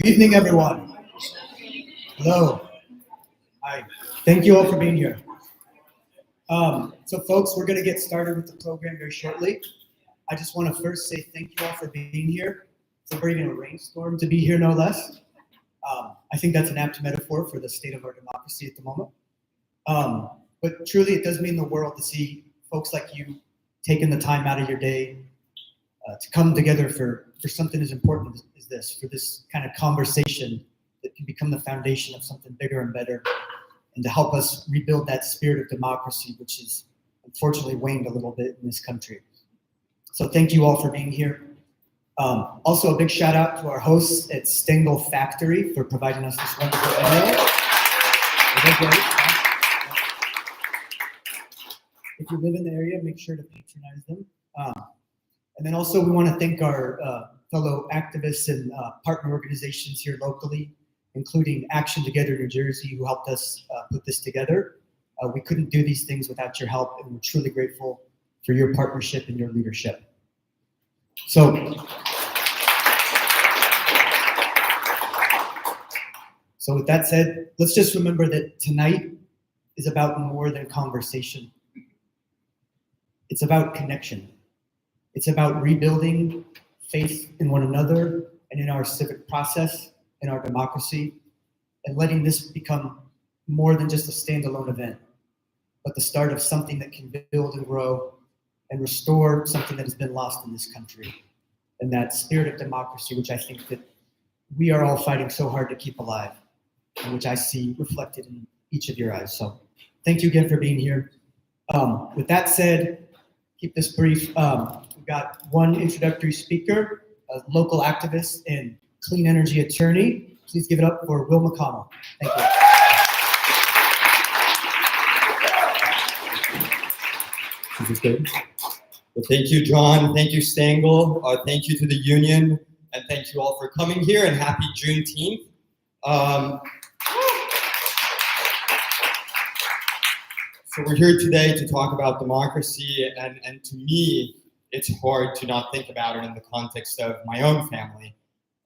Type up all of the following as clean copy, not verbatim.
Good evening, everyone. Hello. Hi. Thank you all for being here. So folks, we're going to get started with the program very shortly. I just want to first say thank you all for being here, for braving a rainstorm to be here, no less. I think that's an apt metaphor for the state of our democracy at the moment. But truly, it does mean the world to see folks like you taking the time out of your day to come together for something as important as this, for this kind of conversation that can become the foundation of something bigger and better, and to help us rebuild that spirit of democracy, which has unfortunately waned a little bit in this country. So thank you all for being here. Also, a big shout out to our hosts at Stengel Factory for providing us this wonderful video. If you live in the area, make sure to patronize them. And then also we want to thank our fellow activists and partner organizations here locally, including Action Together New Jersey, who helped us put this together. We couldn't do these things without your help, and we're truly grateful for your partnership and your leadership. So with that said, let's just remember that tonight is about more than conversation. It's about connection. It's about rebuilding faith in one another and in our civic process, in our democracy, and letting this become more than just a standalone event, but the start of something that can build and grow and restore something that has been lost in this country, and that spirit of democracy, which I think that we are all fighting so hard to keep alive, and which I see reflected in each of your eyes. So thank you again for being here. With that said, keep this brief. We've got one introductory speaker, a local activist and clean energy attorney. Please give it up for Will McConnell. Thank you. Is this good? Well, thank you, John. Thank you, Stengel. Thank you to the union, and thank you all for coming here, and happy Juneteenth. So we're here today to talk about democracy, and to me, it's hard to not think about it in the context of my own family.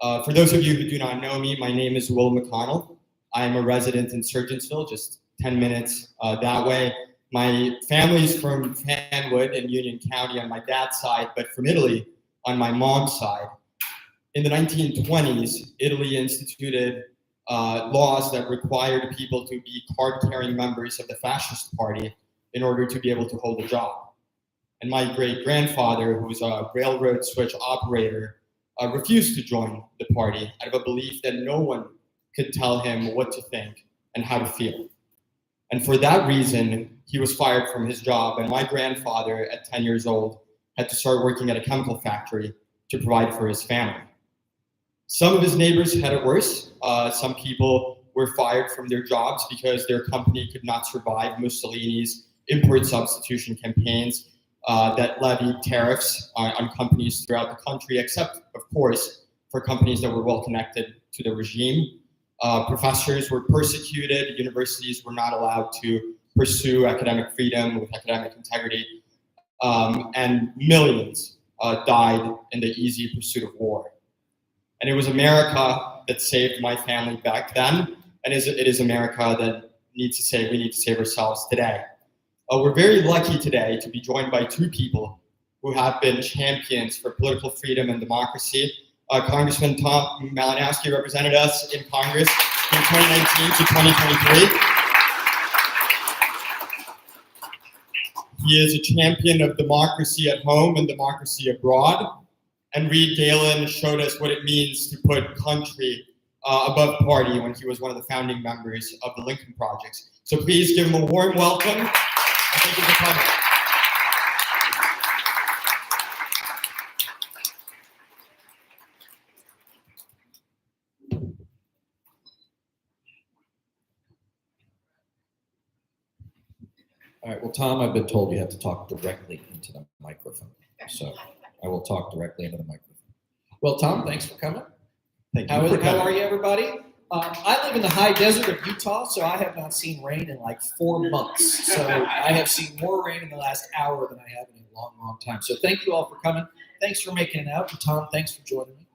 For those of you who do not know me, my name is Will McConnell. I'm a resident in Surgeonsville, just 10 minutes that way. My family's from Fanwood in Union County on my dad's side, but from Italy on my mom's side. In the 1920s, Italy instituted laws that required people to be card-carrying members of the fascist party in order to be able to hold a job. And my great-grandfather, who was a railroad switch operator, refused to join the party out of a belief that no one could tell him what to think and how to feel. And for that reason, he was fired from his job, and my grandfather, at 10 years old, had to start working at a chemical factory to provide for his family. Some of his neighbors had it worse. Some people were fired from their jobs because their company could not survive Mussolini's import substitution campaigns that levied tariffs on companies throughout the country, except, of course, for companies that were well connected to the regime. Professors were persecuted. Universities were not allowed to pursue academic freedom with academic integrity. And millions died in the easy pursuit of war. And it was America that saved my family back then, and it is America that we need to save ourselves today. We're very lucky today to be joined by two people who have been champions for political freedom and democracy. Congressman Tom Malinowski represented us in Congress from 2019 to 2023. He is a champion of democracy at home and democracy abroad. And Galen showed us what it means to put country above party when he was one of the founding members of the Lincoln Projects. So please give him a warm welcome, and thank you for coming. All right, well, Tom, I've been told you have to talk directly into the microphone. So I will talk directly into the microphone. Well, Tom, thanks for coming. Thank you. How are you, everybody? I live in the high desert of Utah, so I have not seen rain in like 4 months. So I have seen more rain in the last hour than I have in a long, long time. So thank you all for coming. Thanks for making it out. And Tom, thanks for joining me.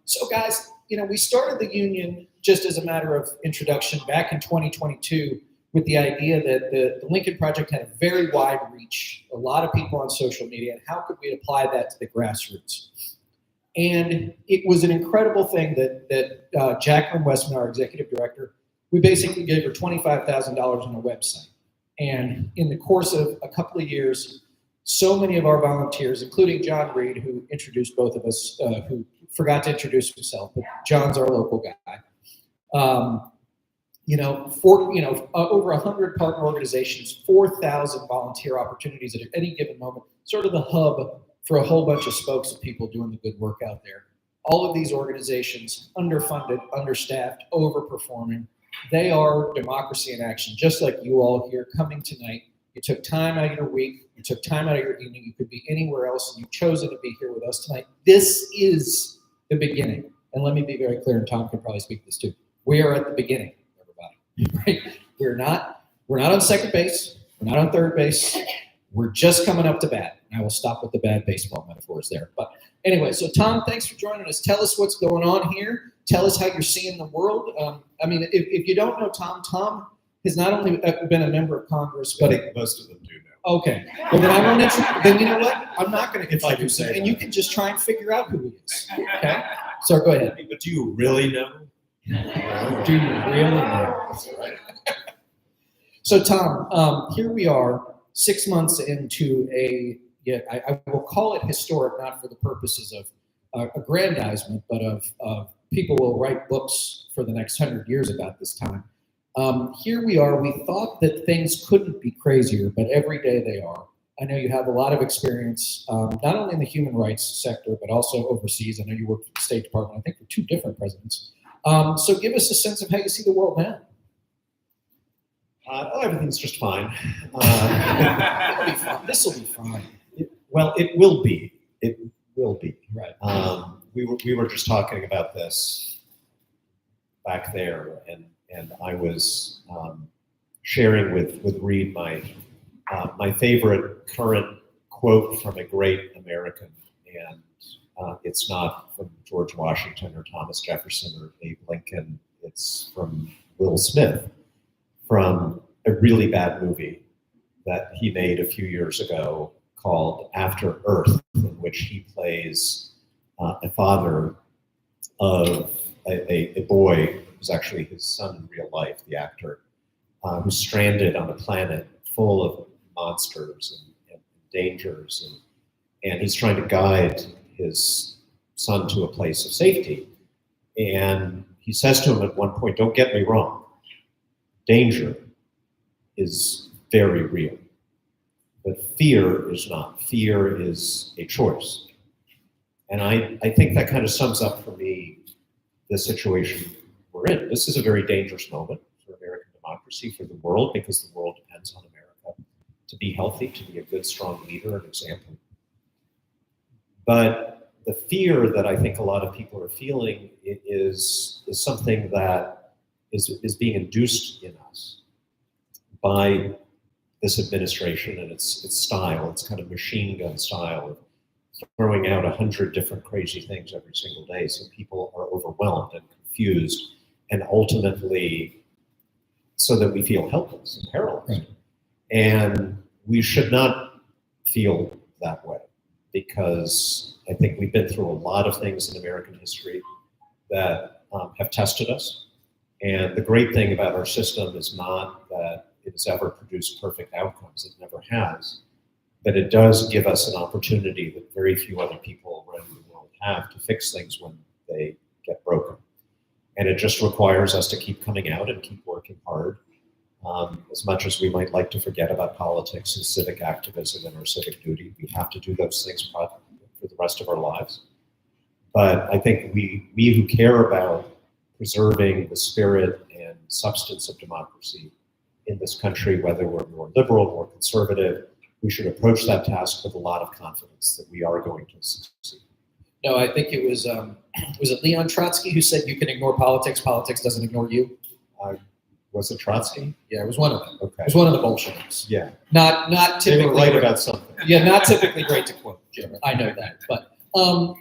So guys, we started the union just as a matter of introduction back in 2022 with the idea that the Lincoln Project had a very wide reach, a lot of people on social media, and how could we apply that to the grassroots? And it was an incredible thing that Jacqueline Westman, our executive director, we basically gave her $25,000 on a website. And in the course of a couple of years, so many of our volunteers, including John Reed, who introduced both of us, who forgot to introduce himself, but John's our local guy. Over 100 partner organizations, 4,000 volunteer opportunities at any given moment, sort of the hub for a whole bunch of spokes of people doing the good work out there. All of these organizations, underfunded, understaffed, overperforming, they are democracy in action, just like you all here coming tonight. You took time out of your week, you took time out of your evening, you could be anywhere else, and you've chosen to be here with us tonight. This is the beginning. And let me be very clear, and Tom can probably speak to this too. We are at the beginning, everybody. Right? We're not on second base, we're not on third base, we're just coming up to bat. I will stop with the bad baseball metaphors there. But anyway, so Tom, thanks for joining us. Tell us what's going on here. Tell us how you're seeing the world. If you don't know Tom has not only been a member of Congress, but I think most of them do know. Okay. Well, then I won't then you know what? I'm not going to If I do introduce him, say and that. you can just try and figure out who he is. Okay? So go ahead. But do you really know? Do you really know? That's right. So Tom, here we are, 6 months into I will call it historic, not for the purposes of aggrandizement, but of people will write books for the next 100 years about this time. Here we are. We thought that things couldn't be crazier, but every day they are. I know you have a lot of experience, not only in the human rights sector, but also overseas. I know you worked for the State Department, I think, for 2 different presidents. So give us a sense of how you see the world now. Everything's just fine. This will be fine. Well, it will be. It will be. Right. We were just talking about this back there, and I was sharing with Reed my favorite current quote from a great American, and it's not from George Washington or Thomas Jefferson or Abe Lincoln. It's from Will Smith, from a really bad movie that he made a few years ago called After Earth, in which he plays a father of a boy who's actually his son in real life, the actor, who's stranded on a planet full of monsters and dangers, and he's trying to guide his son to a place of safety. And he says to him at one point, "Don't get me wrong, danger is very real, but fear is not. Fear is a choice." And I think that kind of sums up for me the situation we're in. This is a very dangerous moment for American democracy, for the world, because the world depends on America to be healthy, to be a good, strong leader and example. But the fear that I think a lot of people are feeling is something that is being induced in us by this administration and its style, its kind of machine gun style of throwing out 100 different crazy things every single day. So people are overwhelmed and confused, and ultimately so that we feel helpless and paralyzed. Right. And we should not feel that way, because I think we've been through a lot of things in American history that have tested us. And the great thing about our system is not that it has ever produced perfect outcomes. It never has. But it does give us an opportunity that very few other people around the world have to fix things when they get broken. And it just requires us to keep coming out and keep working hard. As much as we might like to forget about politics and civic activism and our civic duty, we have to do those things for the rest of our lives. But I think we who care about preserving the spirit and substance of democracy in this country, whether we're more liberal, more conservative, we should approach that task with a lot of confidence that we are going to succeed. No, I think it was it Leon Trotsky who said you can ignore politics, politics doesn't ignore you? Was it Trotsky? Yeah, it was one of them. Okay. It was one of the Bolsheviks. Yeah. Not They typically were right about something. Yeah, not typically great to quote, Jim. I know that. But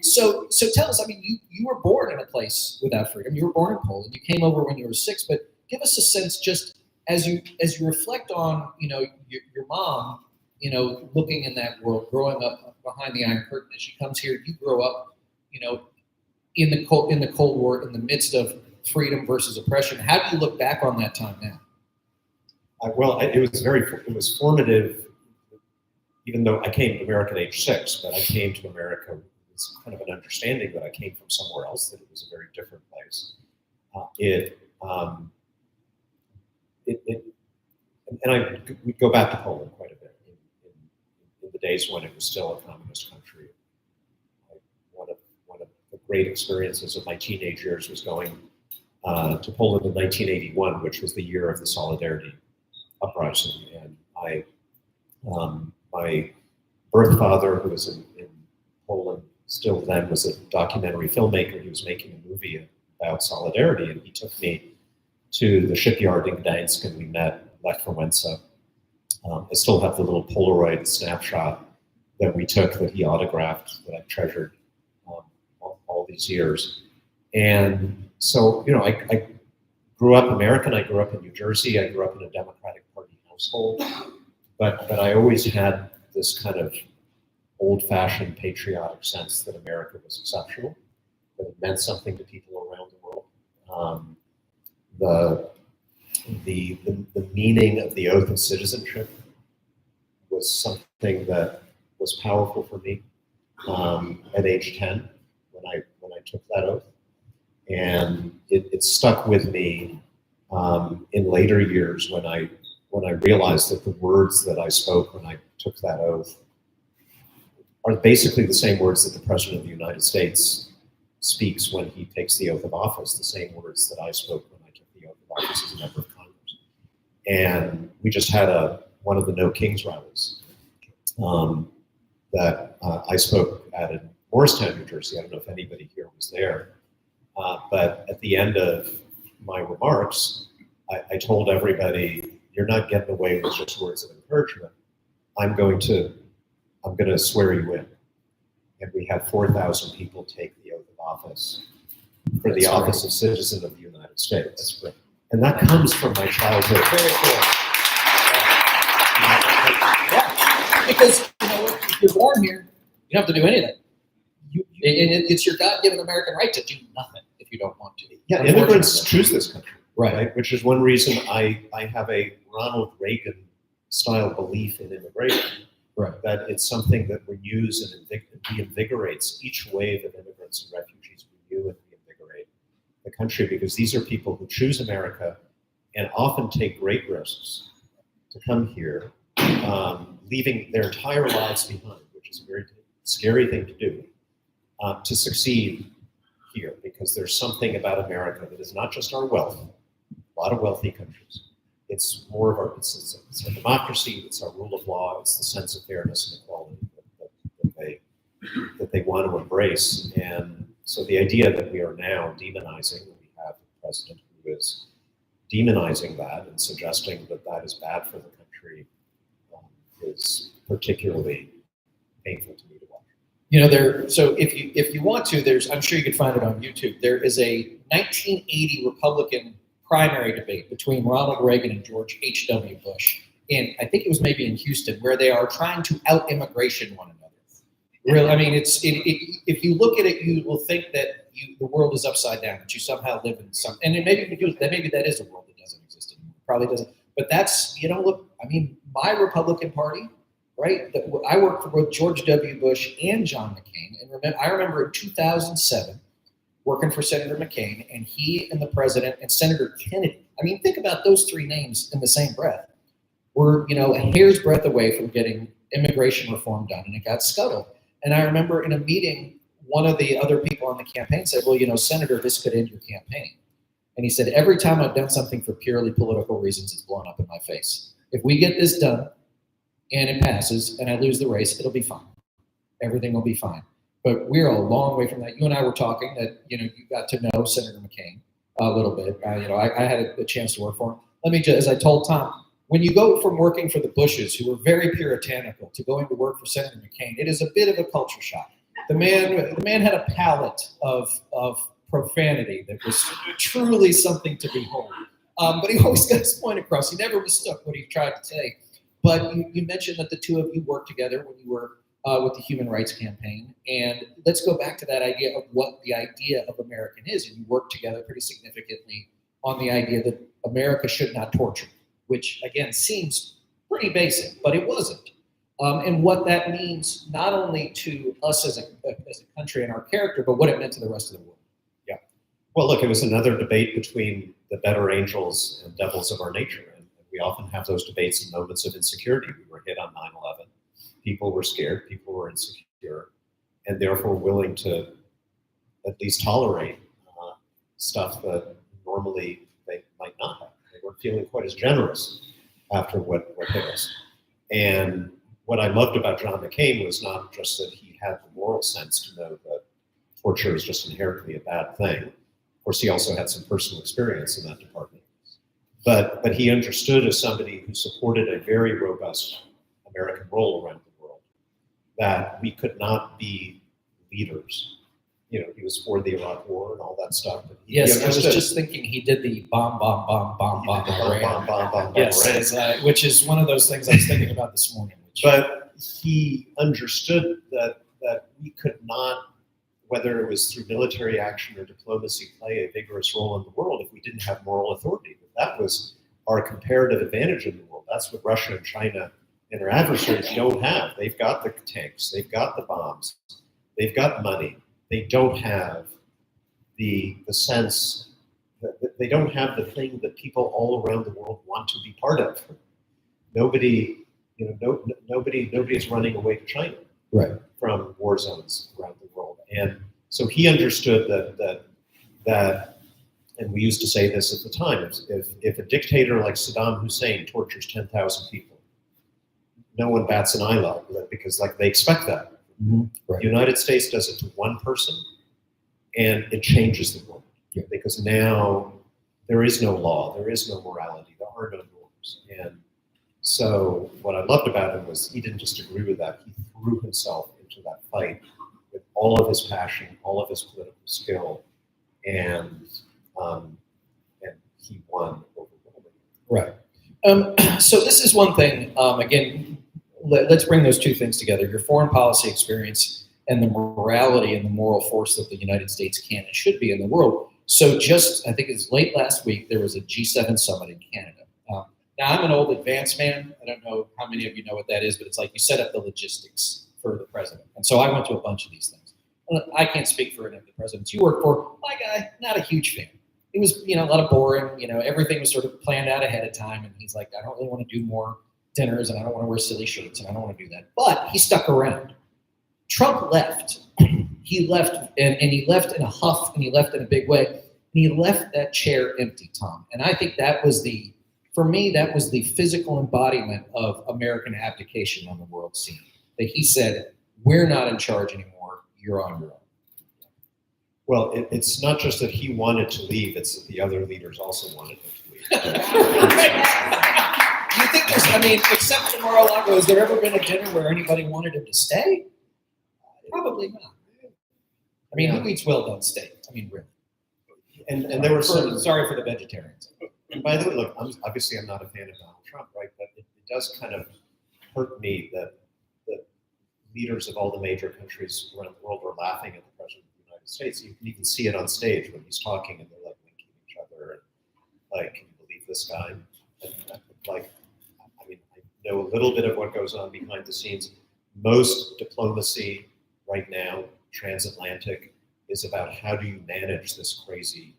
So tell us, I mean, you were born in a place without freedom. You were born in Poland. You came over when you were 6, but give us a sense just as you reflect on, your mom, looking in that world, growing up behind the Iron Curtain. As she comes here, you grow up, in the Cold War, in the midst of freedom versus oppression. How do you look back on that time now? It was formative, even though I came to America at age 6, but I came to America with kind of an understanding that I came from somewhere else, that it was a very different place. We go back to Poland quite a bit in the days when it was still a communist country. One of the great experiences of my teenage years was going to Poland in 1981, which was the year of the Solidarity uprising, and my birth father, who was in Poland still then, was a documentary filmmaker. He was making a movie about solidarity, and he took me to the shipyard in Gdańsk, and we met Lech Wałęsa. I still have the little Polaroid snapshot that we took that he autographed that I've treasured all these years. And so, I grew up American. I grew up in New Jersey. I grew up in a Democratic Party household, but I always had this kind of old-fashioned patriotic sense that America was exceptional, that it meant something to people around the world. The meaning of the oath of citizenship was something that was powerful for me at age 10 when I took that oath, and it stuck with me in later years when I realized that the words that I spoke when I took that oath are basically the same words that the President of the United States speaks when he takes the oath of office, the same words that I spoke when I took the oath of office as a member of Congress. And we just had one of the No Kings rallies that I spoke at in Morristown, New Jersey. I don't know if anybody here was there, but at the end of my remarks, I told everybody, "You're not getting away with just words of encouragement. I'm going to swear you in." And we had 4,000 people take the oath of office for the office of citizen of the United States. That's great. And that comes from my childhood. Very cool. Yeah, because if you're born here, you don't have to do anything. It's your God-given American right to do nothing if you don't want to. Yeah, immigrants choose this country, right? Which is one reason I have a Ronald Reagan-style belief in immigration. Right. That it's something that renews and reinvigorates each wave of immigrants and refugees. Renew and reinvigorate the country, because these are people who choose America and often take great risks to come here, leaving their entire lives behind, which is a very scary thing to do, to succeed here, because there's something about America that is not just our wealth, a lot of wealthy countries. It's more of it's our democracy, it's our rule of law, it's the sense of fairness and equality that they want to embrace. And so the idea that we are now demonizing, we have a president who is demonizing that and suggesting that that is bad for the country, is particularly painful to me to watch. So if you want to, I'm sure you can find it on YouTube. There is a 1980 Republican primary debate between Ronald Reagan and George H.W. Bush. And I think it was maybe in Houston, where they are trying to out-immigration one another. Really, I mean, if you look at it, you will think that the world is upside down, that you somehow live in some, and maybe that is a world that doesn't exist anymore. Probably doesn't. But that's, look, I mean, my Republican Party, right? I worked for both George W. Bush and John McCain. And I remember in 2007, working for Senator McCain, and he and the president and Senator Kennedy. I mean, think about those three names in the same breath. We're, a hair's breadth away from getting immigration reform done, and it got scuttled. And I remember in a meeting, one of the other people on the campaign said, "Well, Senator, this could end your campaign." And he said, "Every time I've done something for purely political reasons, it's blown up in my face. If we get this done and it passes and I lose the race, it'll be fine. Everything will be fine." But we're a long way from that. You and I were talking that, you got to know Senator McCain a little bit. I had a chance to work for him. Let me just, as I told Tom, when you go from working for the Bushes, who were very puritanical, to going to work for Senator McCain, it is a bit of a culture shock. The man had a palette of profanity that was truly something to behold. But he always got his point across. He never mistook what he tried to say. But you mentioned that the two of you worked together when you were with the Human Rights Campaign. And let's go back to that idea of what the idea of American is. And you worked together pretty significantly on the idea that America should not torture, which again seems pretty basic, but it wasn't. And what that means not only to us as a country and our character, but what it meant to the rest of the world. Yeah. Well, look, it was another debate between the better angels and devils of our nature. And we often have those debates in moments of insecurity. We were hit on 9/11. People were scared. People were insecure, and therefore willing to at least tolerate stuff that normally they might not have. They weren't feeling quite as generous after what hit us. And what I loved about John McCain was not just that he had the moral sense to know that torture is just inherently a bad thing. Of course, he also had some personal experience in that department. But he understood, as somebody who supported a very robust American role around the world, that we could not be leaders. You know, he was for the Iraq War and all that stuff. But he Yes, I was understood. just thinking he did the bomb, Bomb, yes, which is one of those things I was thinking about this morning. But he understood that we could not, whether it was through military action or diplomacy, play a vigorous role in the world if we didn't have moral authority. That was our comparative advantage in the world. That's what Russia and China and their adversaries don't have. They've got the tanks, they've got the bombs, they've got money. They don't have the sense, they don't have the thing that people all around the world want to be part of. Nobody is running away to China from war zones around the world. And so he understood that, and we used to say this at the time, if a dictator like Saddam Hussein tortures 10,000 people, no one bats an eyelid because they expect that. Mm-hmm. Right. The United States does it to one person, and it changes the world. Yeah. Because now there is no law, there is no morality, there are no norms. And so what I loved about him was he didn't just agree with that, he threw himself into that fight with all of his passion, all of his political skill, and he won overwhelmingly. Right. So this is one thing, again, let's bring those two things together, your foreign policy experience and the morality and the moral force that the United States can and should be in the world. So just, I think it's late last week, there was a G7 summit in Canada. Now, I'm an old advanced man. I don't know how many of you know what that is, but it's like you set up the logistics for the president. And so I went to a bunch of these things. I can't speak for any of the presidents you work for. My guy, not a huge fan. It was, a lot of boring, everything was sort of planned out ahead of time. And he's like, I don't really want to do more dinners and I don't want to wear silly shirts and I don't want to do that. But he stuck around. Trump left. He left and he left in a huff and he left in a big way. And he left that chair empty, Tom. And I think that was for me, that was the physical embodiment of American abdication on the world scene. That he said, we're not in charge anymore. You're on your own. Well, it's not just that he wanted to leave, it's that the other leaders also wanted him to leave. Do you think there's, except for Mar-a-Lago, has there ever been a dinner where anybody wanted him to stay? Probably not. Who eats well-done steak? Really. And there were some. Sorry for the vegetarians. And by the way, look, I'm not a fan of Donald Trump, right? But it does kind of hurt me that leaders of all the major countries around the world are laughing at the president of the United States. You can even see it on stage when he's talking, and they're winking at each other, and can you believe this guy? I know a little bit of what goes on behind the scenes. Most diplomacy right now, transatlantic, is about how do you manage this crazy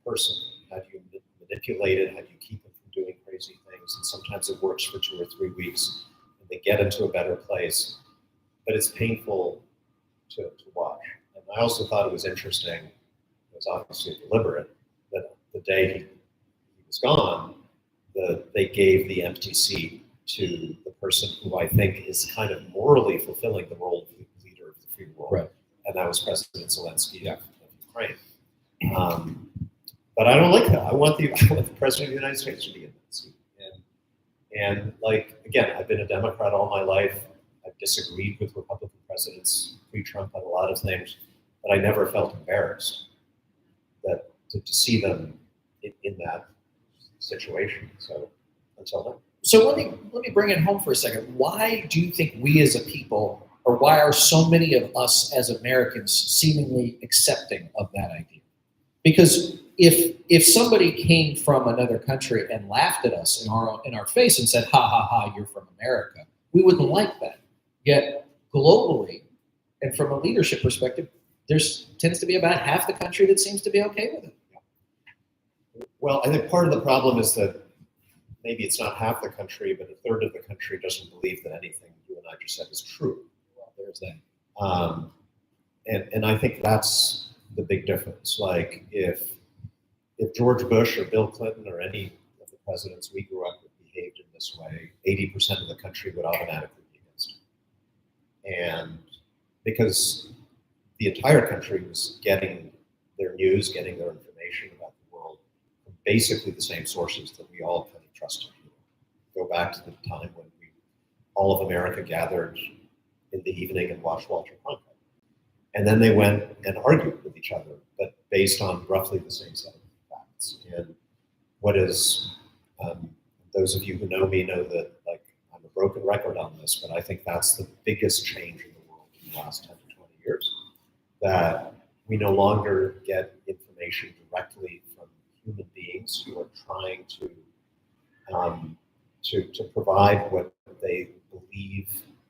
person? How do you manipulate it? How do you keep it from doing crazy things? And sometimes it works for 2 or 3 weeks, and they get into a better place. But it's painful to watch. And I also thought it was interesting, it was obviously deliberate, that the day he was gone, they gave the empty seat to the person who I think is kind of morally fulfilling the role of the leader of the free world. Right. And that was President Zelensky of Ukraine. But I don't like that. I want the President of the United States to be in that seat. And again, I've been a Democrat all my life. I've disagreed with Republican presidents pre-Trump on a lot of things, but I never felt embarrassed that to see them in that situation. So until then. So let me bring it home for a second. Why do you think we as a people, or why are so many of us as Americans seemingly accepting of that idea? Because if somebody came from another country and laughed at us in our face and said, "Ha ha ha, you're from America," we wouldn't like that. Yet globally, and from a leadership perspective, tends to be about half the country that seems to be okay with it. Well, I think part of the problem is that maybe it's not half the country, but a third of the country doesn't believe that anything you and I just said is true. Well, there's that. And I think that's the big difference. Like if George Bush or Bill Clinton or any of the presidents we grew up with behaved in this way, 80% of the country would automatically be against it. And because the entire country was getting their news, getting their information about the world from basically the same sources that we all kind of trusted. Go back to the time when all of America gathered in the evening and watched Walter Cronkite. And then they went and argued with each other, but based on roughly the same set of facts. And what is, those of you who know me know that like I'm a broken record on this, but I think that's the biggest change in the world in the last 10 to 20 years, that we no longer get information directly from human beings who are trying to provide what they believe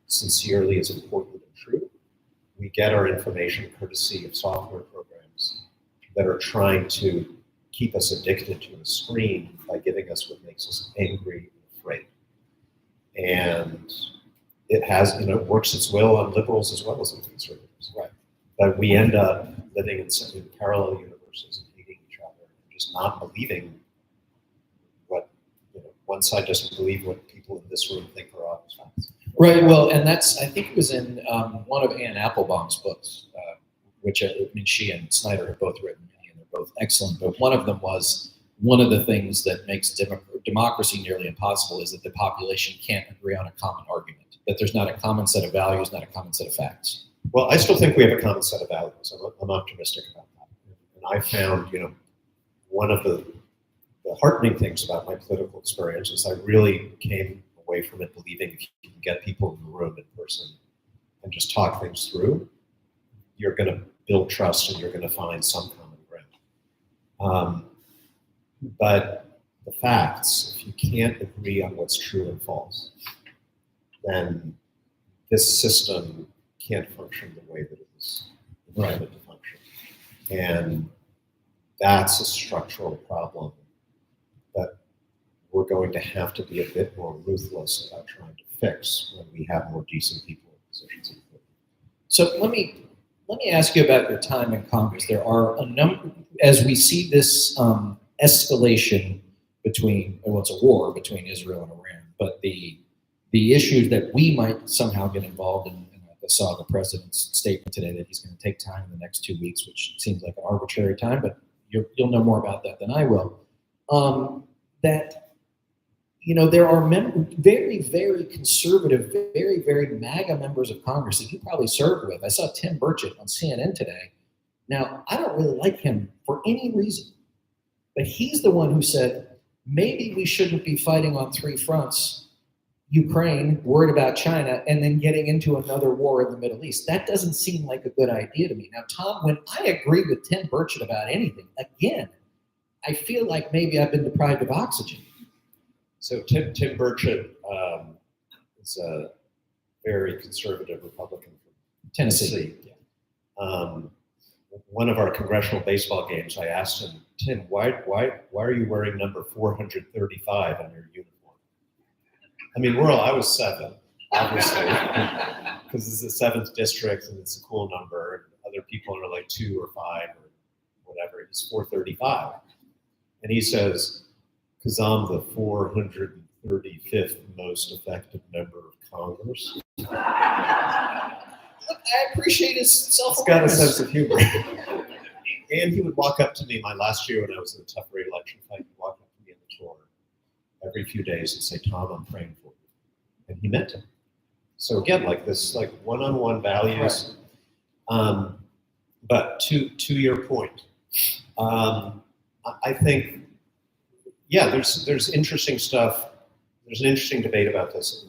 sincerely is important and true. We get our information courtesy of software programs that are trying to keep us addicted to a screen by giving us what makes us angry and afraid. And it has, it works its will on liberals as well as on conservatives. Right. But we end up living in parallel universes and hating each other and just not believing what, one side doesn't believe what people in this room think are obvious facts. Right. Well, and I think it was in one of Anne Applebaum's books, which she and Snyder have both written, and they're both excellent. But one of them was, one of the things that makes democracy nearly impossible is that the population can't agree on a common argument, that there's not a common set of values, not a common set of facts. Well, I still think we have a common set of values. I'm optimistic about that. And I found, one of the heartening things about my political experience is I really came away from it believing if you can get people in the room in person and just talk things through, you're going to build trust and you're going to find some common ground. But the facts, if you can't agree on what's true and false, then this system can't function the way that it is intended to function. And that's a structural problem that we're going to have to be a bit more ruthless about trying to fix when we have more decent people in positions of authority. So let me ask you about your time in Congress. There are a number, as we see this escalation between, well, it's a war between Israel and Iran, but the issues that we might somehow get involved in. I saw the president's statement today that he's going to take time in the next 2 weeks, which seems like an arbitrary time, but you'll know more about that than I will. There are very, very conservative, very, very MAGA members of Congress that you probably served with. I saw Tim Burchett on CNN today. Now, I don't really like him for any reason, but he's the one who said, maybe we shouldn't be fighting on three fronts, Ukraine, worried about China, and then getting into another war in the Middle East. That doesn't seem like a good idea to me. Now, Tom, when I agree with Tim Burchett about anything, again, I feel like maybe I've been deprived of oxygen. So Tim Burchett is a very conservative Republican from Tennessee. One of our congressional baseball games, I asked him, Tim, why are you wearing number 435 on your uniform? I mean, I was 7, obviously, because it's the 7th district and it's a cool number. And other people are like 2 or 5 or whatever. He's 435. And he says, because I'm the 435th most effective member of Congress. Look, I appreciate his He's self-awareness. got a sense of humor. And he would walk up to me my last year when I was in a tough re-election fight. He'd walk up to me on the floor every few days and say, Tom, I'm praying for you. And he meant it. So again, like this, like one-on-one values. But to your point, I think, yeah, there's interesting stuff. There's an interesting debate about this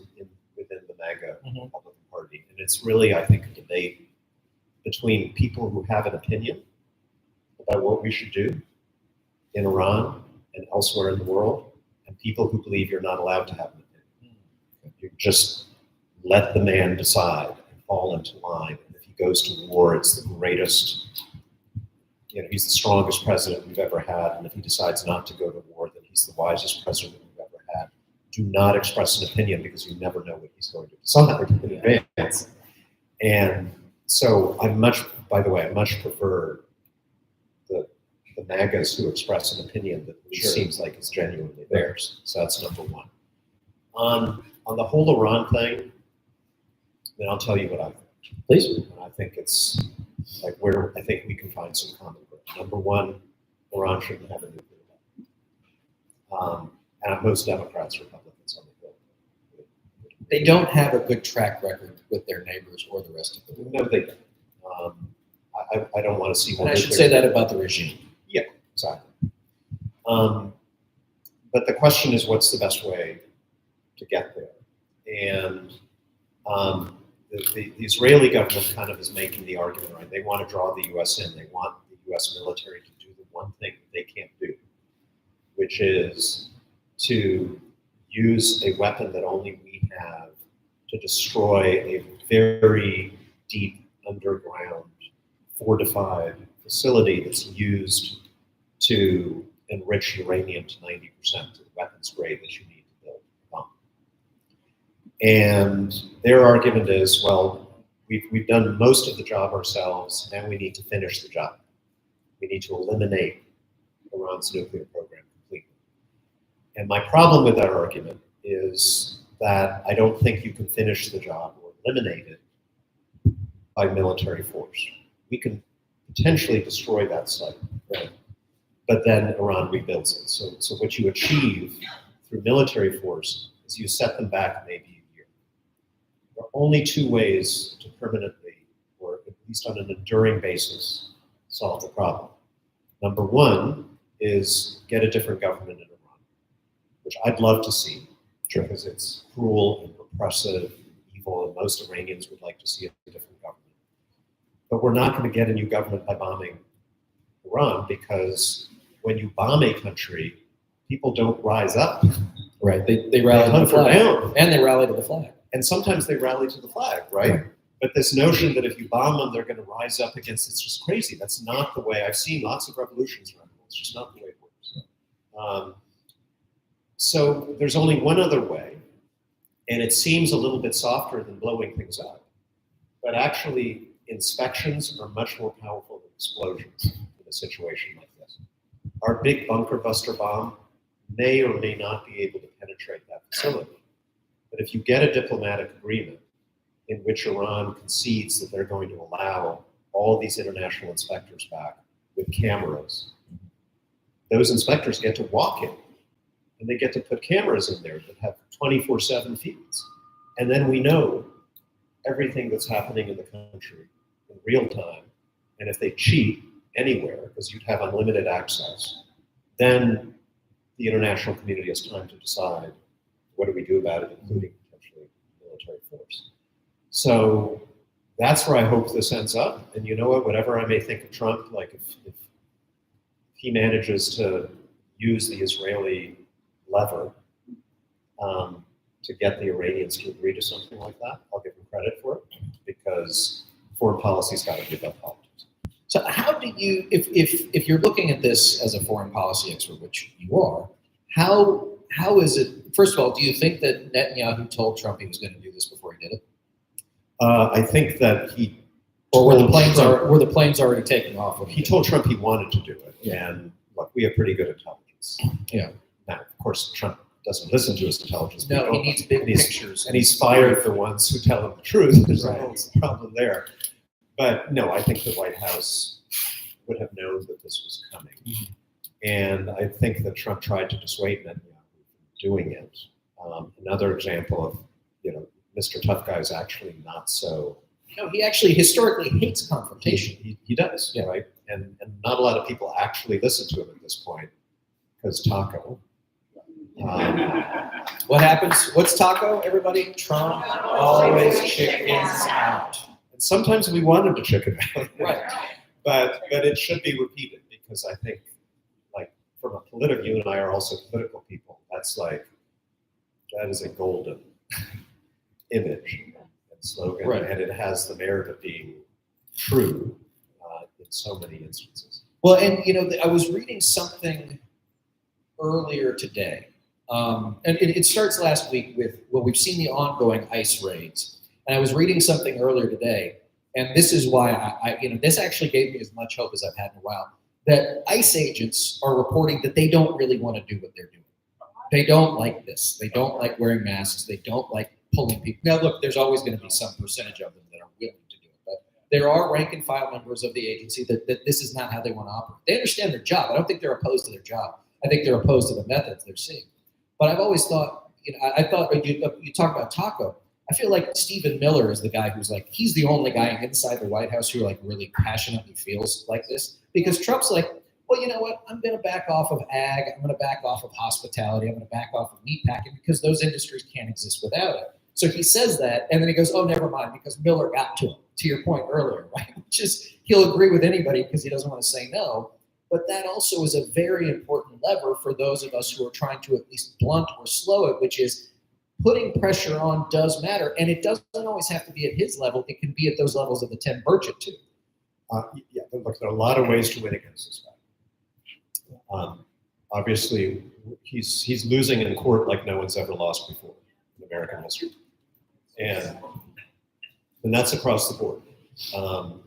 within the MAGA Republican Party, and it's really, I think, a debate between people who have an opinion about what we should do in Iran and elsewhere in the world, and people who believe you're not allowed to have an opinion. You just let the man decide and fall into line. And if he goes to war, it's the greatest, he's the strongest president we've ever had. And if he decides not to go to war, then he's the wisest president we've ever had. Do not express an opinion because you never know what he's going to decide in advance. And so I much prefer the MAGAs who express an opinion that seems like it's genuinely theirs. So that's number one. On the whole Iran thing, then I'll tell you what I think. Please. And I think it's like where I think we can find some common ground. Number one, Iran shouldn't have a nuclear weapon. And most Democrats, Republicans on the Hill. They don't have a good track record with their neighbors or the rest of the world. No, they don't. I don't want to see more. And I should say that about the regime. Yeah, exactly. But the question is, what's the best way to get there? And the Israeli government kind of is making the argument, right? They want to draw the U.S. in. They want the U.S. military to do the one thing that they can't do, which is to use a weapon that only we have to destroy a very deep underground fortified facility that's used to enrich uranium to 90% to the weapons grade that you need to build a bomb. And their argument is, well, we've done most of the job ourselves, now we need to finish the job. We need to eliminate Iran's nuclear program completely. And my problem with that argument is that I don't think you can finish the job or eliminate it by military force. We can potentially destroy that site, right? But then Iran rebuilds it. So what you achieve through military force is you set them back maybe a year. There are only two ways to permanently, or at least on an enduring basis, solve the problem. Number one is get a different government in Iran, which I'd love to see, because it's cruel and repressive and evil, and most Iranians would like to see a different government. But we're not going to get a new government by bombing Iran, because when you bomb a country, people don't rise up. Right. They rally to the flag. Down. And they rally to the flag. And sometimes they rally to the flag, right? But this notion that if you bomb them, they're going to rise up against it's just crazy. That's not the way. I've seen lots of revolutions around the world. It's just not the way it works. So there's only one other way, and it seems a little bit softer than blowing things up. But actually, inspections are much more powerful than explosions in a situation like this. Our big bunker buster bomb may or may not be able to penetrate that facility. But if you get a diplomatic agreement in which Iran concedes that they're going to allow all these international inspectors back with cameras, those inspectors get to walk in, and they get to put cameras in there that have 24/7 feeds. And then we know everything that's happening in the country in real time. And if they cheat anywhere, because you'd have unlimited access, then the international community has time to decide what do we do about it, including potentially military force. So that's where I hope this ends up. And you know what, whatever I may think of Trump, like if he manages to use the Israeli lever to get the Iranians to agree to something like that, I'll give him credit for it, because foreign policy's got to be about politics. So how do you, if you're looking at this as a foreign policy expert, which you are, how is it, first of all, do you think that Netanyahu told Trump he was going to do this before he did it? I think that he, or were the planes already taking off? He told Trump he wanted to do it. Yeah. And look, we have pretty good intelligence. Yeah. Now, of course, Trump doesn't listen to his intelligence people. No, he needs big pictures. And he's fired the ones who tell him the truth. There's right. a whole problem there. But no, I think the White House would have known that this was coming. Mm-hmm. And I think that Trump tried to dissuade Netanyahu from doing it. Another example of, Mr. Tough Guy is actually not so No, he actually historically hates confrontation. He does, Yeah. right? And not a lot of people actually listen to him at this point because Taco. What happens? What's Taco, everybody? Trump always chickens out. And sometimes we want him to chicken out. Right. But it should be repeated because I think, like, from a political, you and I are also political people. That is a golden image and slogan, Right. and it has the merit of being true in so many instances. Well, and I was reading something earlier today, and it starts last week with, well, we've seen the ongoing ICE raids, and I was reading something earlier today, and this is why I this actually gave me as much hope as I've had in a while, that ICE agents are reporting that they don't really want to do what they're doing. They don't like this. They don't like wearing masks. They don't like pulling people. Now, look, there's always going to be some percentage of them that are willing to do it, but there are rank and file members of the agency that this is not how they want to operate. They understand their job. I don't think they're opposed to their job. I think they're opposed to the methods they're seeing. But I've always thought, I thought you talk about Taco. I feel like Stephen Miller is the guy who's like, he's the only guy inside the White House who like really passionately feels like this, because Trump's like, well, you know what? I'm going to back off of ag. I'm going to back off of hospitality. I'm going to back off of meatpacking because those industries can't exist without it. So he says that, and then he goes, oh, never mind, because Miller got to him, to your point earlier, right? Which is, he'll agree with anybody because he doesn't want to say no. But that also is a very important lever for those of us who are trying to at least blunt or slow it, which is putting pressure on does matter. And it doesn't always have to be at his level. It can be at those levels of the Tim Burchett, too. Yeah, look, there are a lot of ways to win against this guy. Obviously, he's losing in court like no one's ever lost before in American history, and that's across the board.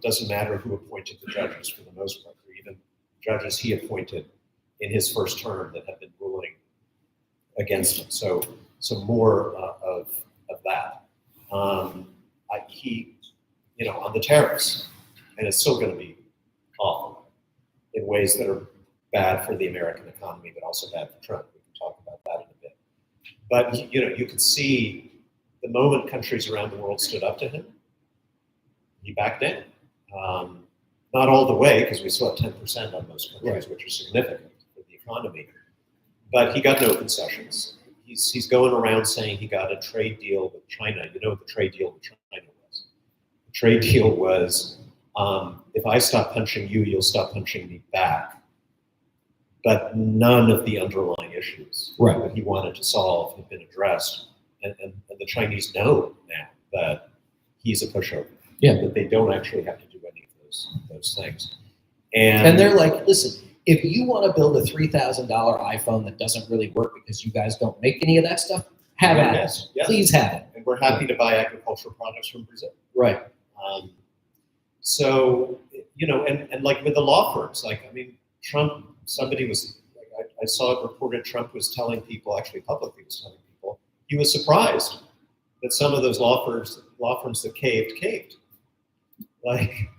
Doesn't matter who appointed the judges for the most part, or even judges he appointed in his first term that have been ruling against him. So more of that. He, on the tariffs, and it's still going to be awful in ways that are bad for the American economy, but also bad for Trump. We can talk about that in a bit. But you could see the moment countries around the world stood up to him, he backed down. Not all the way, because we still have 10% on most countries, which is significant for the economy. But he got no concessions. He's going around saying he got a trade deal with China. You know what the trade deal with China was? The trade deal was, if I stop punching you, you'll stop punching me back. But none of the underlying issues that he wanted to solve have been addressed. And the Chinese know now that he's a pushover. Yeah. That they don't actually have to do any of those things. And they're like, listen, if you want to build a $3,000 iPhone that doesn't really work because you guys don't make any of that stuff, have at it. Yes. Please have it. And we're happy to buy agricultural products from Brazil. Right. So, and like with the law firms, Trump, somebody was, I saw it reported Trump was telling people, actually publicly was telling people, he was surprised that some of those law firms that caved. Like,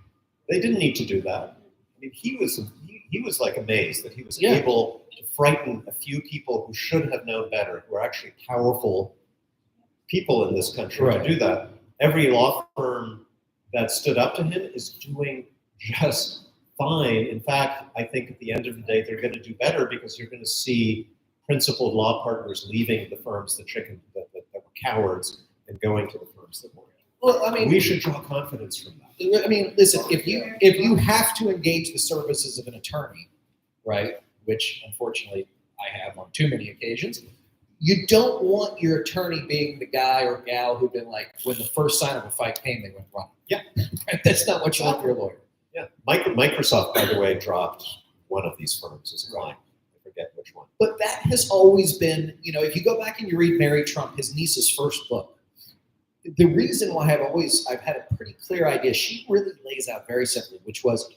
they didn't need to do that. I mean, he was like amazed that he was able to frighten a few people who should have known better, who are actually powerful people in this country to do that. Every law firm that stood up to him is doing just fine. In fact, I think at the end of the day, they're going to do better because you're going to see principled law partners leaving the firms that were cowards and going to the firms that weren't. Well, I mean, we should draw confidence from that. I mean, listen, if you have to engage the services of an attorney, right, which unfortunately I have on too many occasions, you don't want your attorney being the guy or gal who've been like, when the first sign of a fight came, they went running. Yeah. Right? That's not what you want for your lawyer. Yeah. Microsoft, by the way, dropped one of these firms as a client. I forget which one. But that has always been, if you go back and you read Mary Trump, his niece's first book, the reason why I've had a pretty clear idea, she really lays out very simply, which was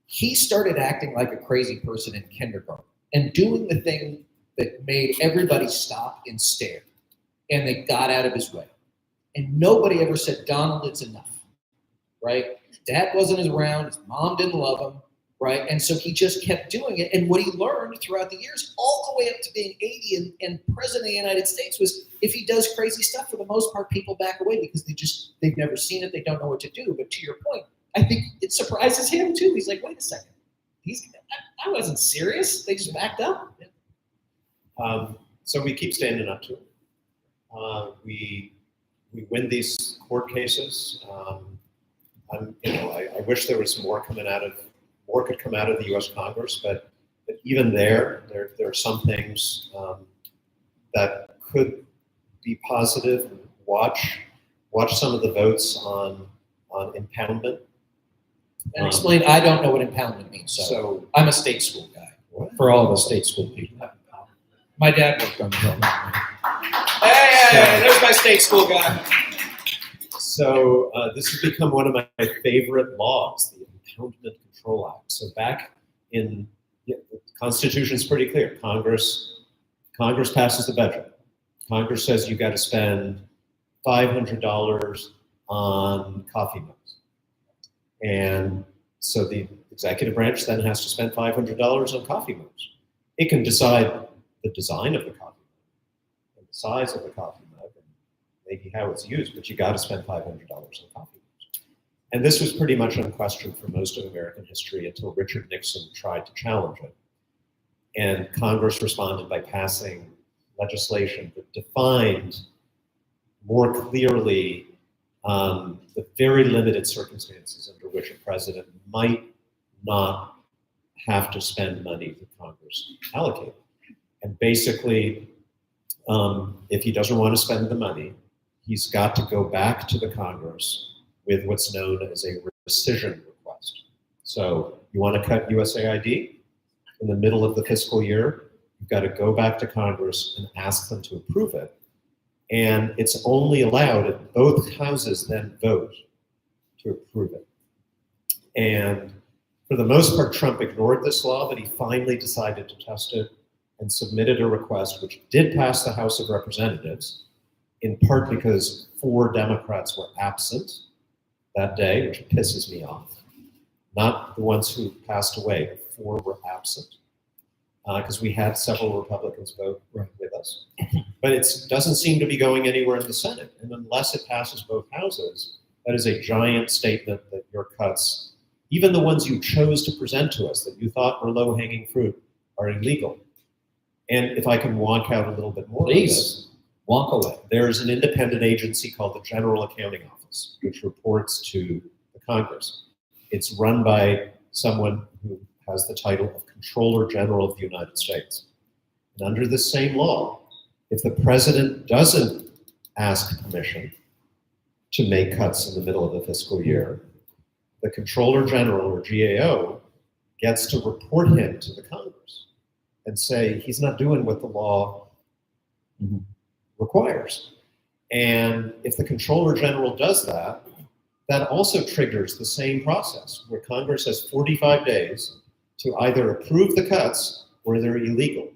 he started acting like a crazy person in kindergarten and doing the thing that made everybody stop and stare. And they got out of his way. And nobody ever said, Donald, it's enough, right? His dad wasn't around. His mom didn't love him, right? And so he just kept doing it. And what he learned throughout the years, all the way up to being 80 and president of the United States, was if he does crazy stuff, for the most part, people back away because they've never seen it. They don't know what to do. But to your point, I think it surprises him too. He's like, wait a second. I wasn't serious. They just backed up. So we keep standing up to it. We win these court cases. I wish there was more could come out of the U.S. Congress, but even there are some things that could be positive. Watch some of the votes on impoundment. And explain, I don't know what impoundment means. So I'm a state school guy. What? For all of us state school people. My dad worked on the Hill. Hey, there's my state school guy. So this has become one of my favorite laws, the Impoundment Control Act. So back in the Constitution is pretty clear. Congress passes the budget. Congress says you got to spend $500 on coffee mugs. And so the executive branch then has to spend $500 on coffee mugs. It can decide the design of the coffee mug and the size of the coffee mug and maybe how it's used, but you got to spend $500 on coffee mugs. And this was pretty much unquestioned for most of American history until Richard Nixon tried to challenge it. And Congress responded by passing legislation that defined more clearly the very limited circumstances under which a president might not have to spend money that Congress allocated. And basically, if he doesn't want to spend the money, he's got to go back to the Congress with what's known as a rescission request. So you want to cut USAID in the middle of the fiscal year, you've got to go back to Congress and ask them to approve it. And it's only allowed if both houses then vote to approve it. And for the most part, Trump ignored this law, but he finally decided to test it and submitted a request which did pass the House of Representatives, in part because 4 Democrats were absent that day, which pisses me off. Not the ones who passed away, but 4 were absent. Because we had several Republicans vote with us. But it doesn't seem to be going anywhere in the Senate. And unless it passes both houses, that is a giant statement that your cuts, even the ones you chose to present to us that you thought were low-hanging fruit, are illegal. And if I can wonk out a little bit more, please, wonk away. There's an independent agency called the General Accounting Office, which reports to the Congress. It's run by someone who has the title of Comptroller General of the United States. And under this same law, if the president doesn't ask permission to make cuts in the middle of the fiscal year, the Comptroller General, or GAO, gets to report him to the Congress and say he's not doing what the law requires. And if the Comptroller General does that, that also triggers the same process where Congress has 45 days to either approve the cuts or they're illegal.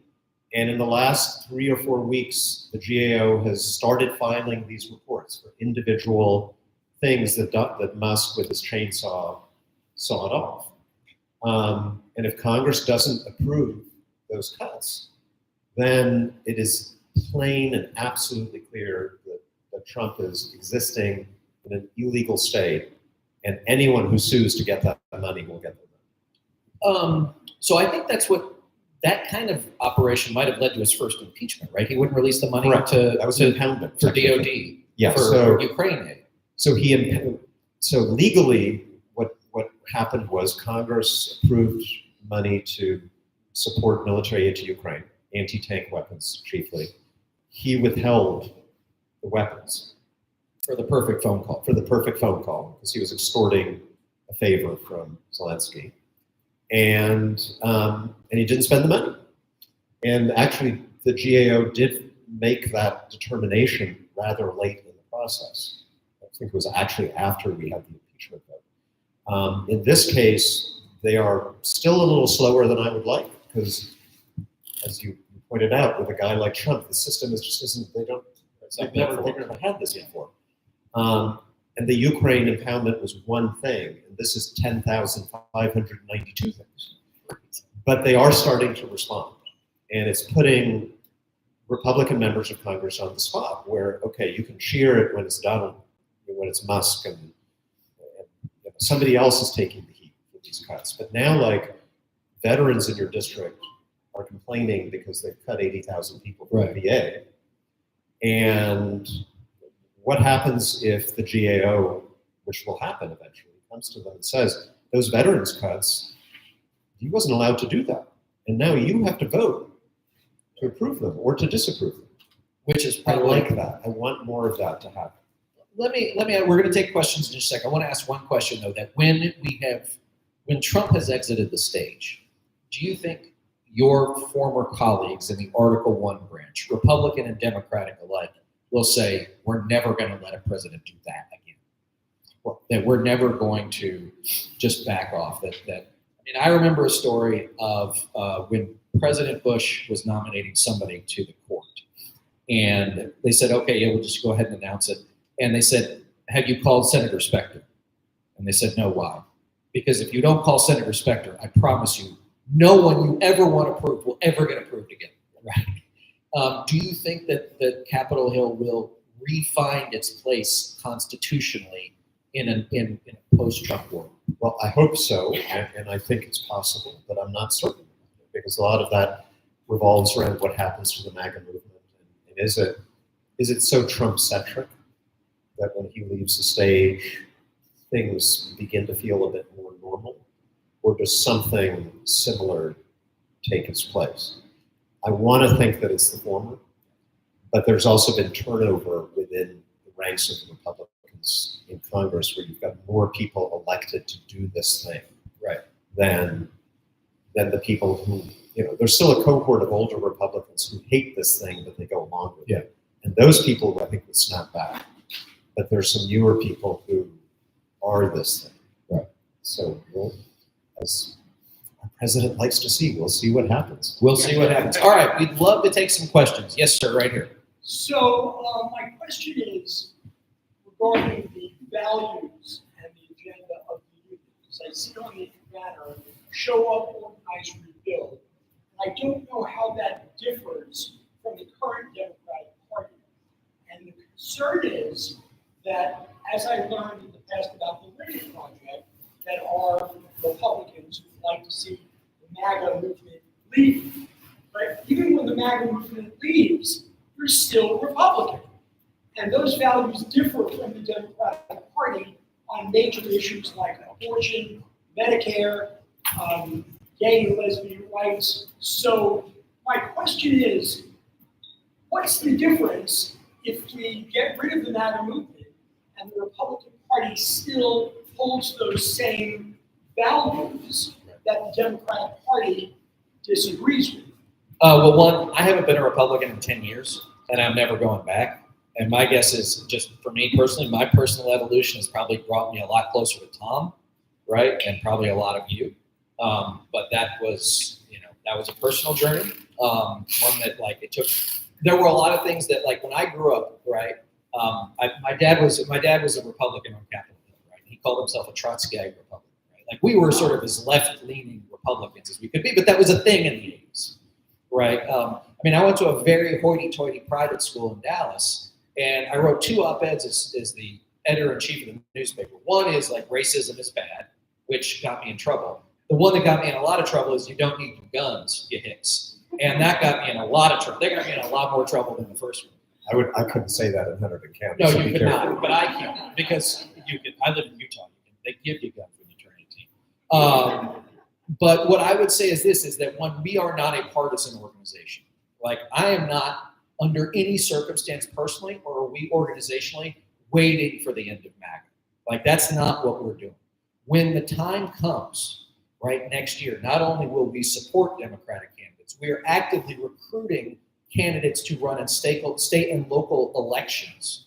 And in the last 3 or 4 weeks, the GAO has started filing these reports for individual things that Musk with his chainsaw sawed off. And if Congress doesn't approve those cuts, then it is plain and absolutely clear that Trump is existing in an illegal state, and anyone who sues to get that money will get the money. So I think that's what that kind of operation might have led to his first impeachment, right? He wouldn't release the money That was an impoundment for DOD, yeah, for Ukraine aid. So legally, what happened was Congress approved money to support military aid to Ukraine, anti-tank weapons chiefly. He withheld the weapons. For the perfect phone call. For the perfect phone call, because he was extorting a favor from Zelensky. And he didn't spend the money. And actually, the GAO did make that determination rather late in the process. I think it was actually after we had the impeachment vote. In this case, they are still a little slower than I would like, because as you pointed out, with a guy like Trump, the system is just isn't, they've never had this before. And the Ukraine impoundment was one thing, and this is 10,592 things. But they are starting to respond, and it's putting Republican members of Congress on the spot where, okay, you can cheer it when it's Donald, when it's Musk, and somebody else is taking the heat for these cuts. But now, like, veterans in your district are complaining because they've cut 80,000 people from the VA. And what happens if the GAO, which will happen eventually, comes to them and says, those veterans cuts, he wasn't allowed to do that. And now you have to vote to approve them or to disapprove them. Which is I probably, like that. I want more of that to happen. let me, we're going to take questions in just a second. I want to ask one question though, that when Trump has exited the stage, do you think your former colleagues in the Article 1 branch, Republican and Democratic alike, will say, we're never going to let a president do that again? Well, that we're never going to just back off. I remember a story of when President Bush was nominating somebody to the court. And they said, okay, yeah, we'll just go ahead and announce it. And they said, have you called Senator Specter? And they said, no, why? Because if you don't call Senator Specter, I promise you, no one you ever want approved will ever get approved again, right? Do you think that Capitol Hill will re-find its place constitutionally in a post-Trump world? Well, I hope so, and I think it's possible, but I'm not certain, because a lot of that revolves around what happens to the MAGA movement. And is it so Trump-centric that when he leaves the stage, things begin to feel a bit more normal? Or does something similar take its place? I want to think that it's the former, but there's also been turnover within the ranks of the Republicans in Congress, where you've got more people elected to do this thing, right, than the people who, there's still a cohort of older Republicans who hate this thing, but they go along with it. And those people, I think, would snap back. But there's some newer people who are this thing. Right. So as our president likes to see, we'll see what happens. We'll see what happens. All right, we'd love to take some questions. Yes, sir, right here. So my question is regarding the values and the agenda of the union. Because I see on the banner, show up, organize, rebuild. I don't know how that differs from the current Democratic Party. And the concern is that, as I learned in the past about the Lincoln Project, that are Republicans who like to see the MAGA movement leave. But even when the MAGA movement leaves, you're still Republican. And those values differ from the Democratic Party on major issues like abortion, Medicare, gay and lesbian rights. So my question is, what's the difference if we get rid of the MAGA movement and the Republican Party still holds those same values that the Democratic Party disagrees with? Well, one, I haven't been a Republican in 10 years, and I'm never going back. And my guess is, just for me personally, my personal evolution has probably brought me a lot closer to Tom, right? And probably a lot of you. But that was, that was a personal journey. One that, like, there were a lot of things that, like, when I grew up, right? My dad was a Republican on Capitol Hill, right? He called himself a Trotskyite Republican, right? Like, we were sort of as left-leaning Republicans as we could be, but that was a thing in the 80s, right? I went to a very hoity-toity private school in Dallas, and I wrote 2 op-eds as the editor-in-chief of the newspaper. One is, like, racism is bad, which got me in trouble. The one that got me in a lot of trouble is you don't need guns, you hicks. And that got me in a lot of trouble. They got me in a lot more trouble than the first one. I couldn't say that in Hunterdon County. No, so you be could careful. not, but I can, because you can. I live in Utah. They give you guns when you turn 18. But what I would say is this, is that, one, we are not a partisan organization. Like, I am not, under any circumstance personally or we organizationally, waiting for the end of MAGA. Like, that's not what we're doing. When the time comes, right, next year, not only will we support Democratic candidates, we are actively recruiting candidates to run in state and local elections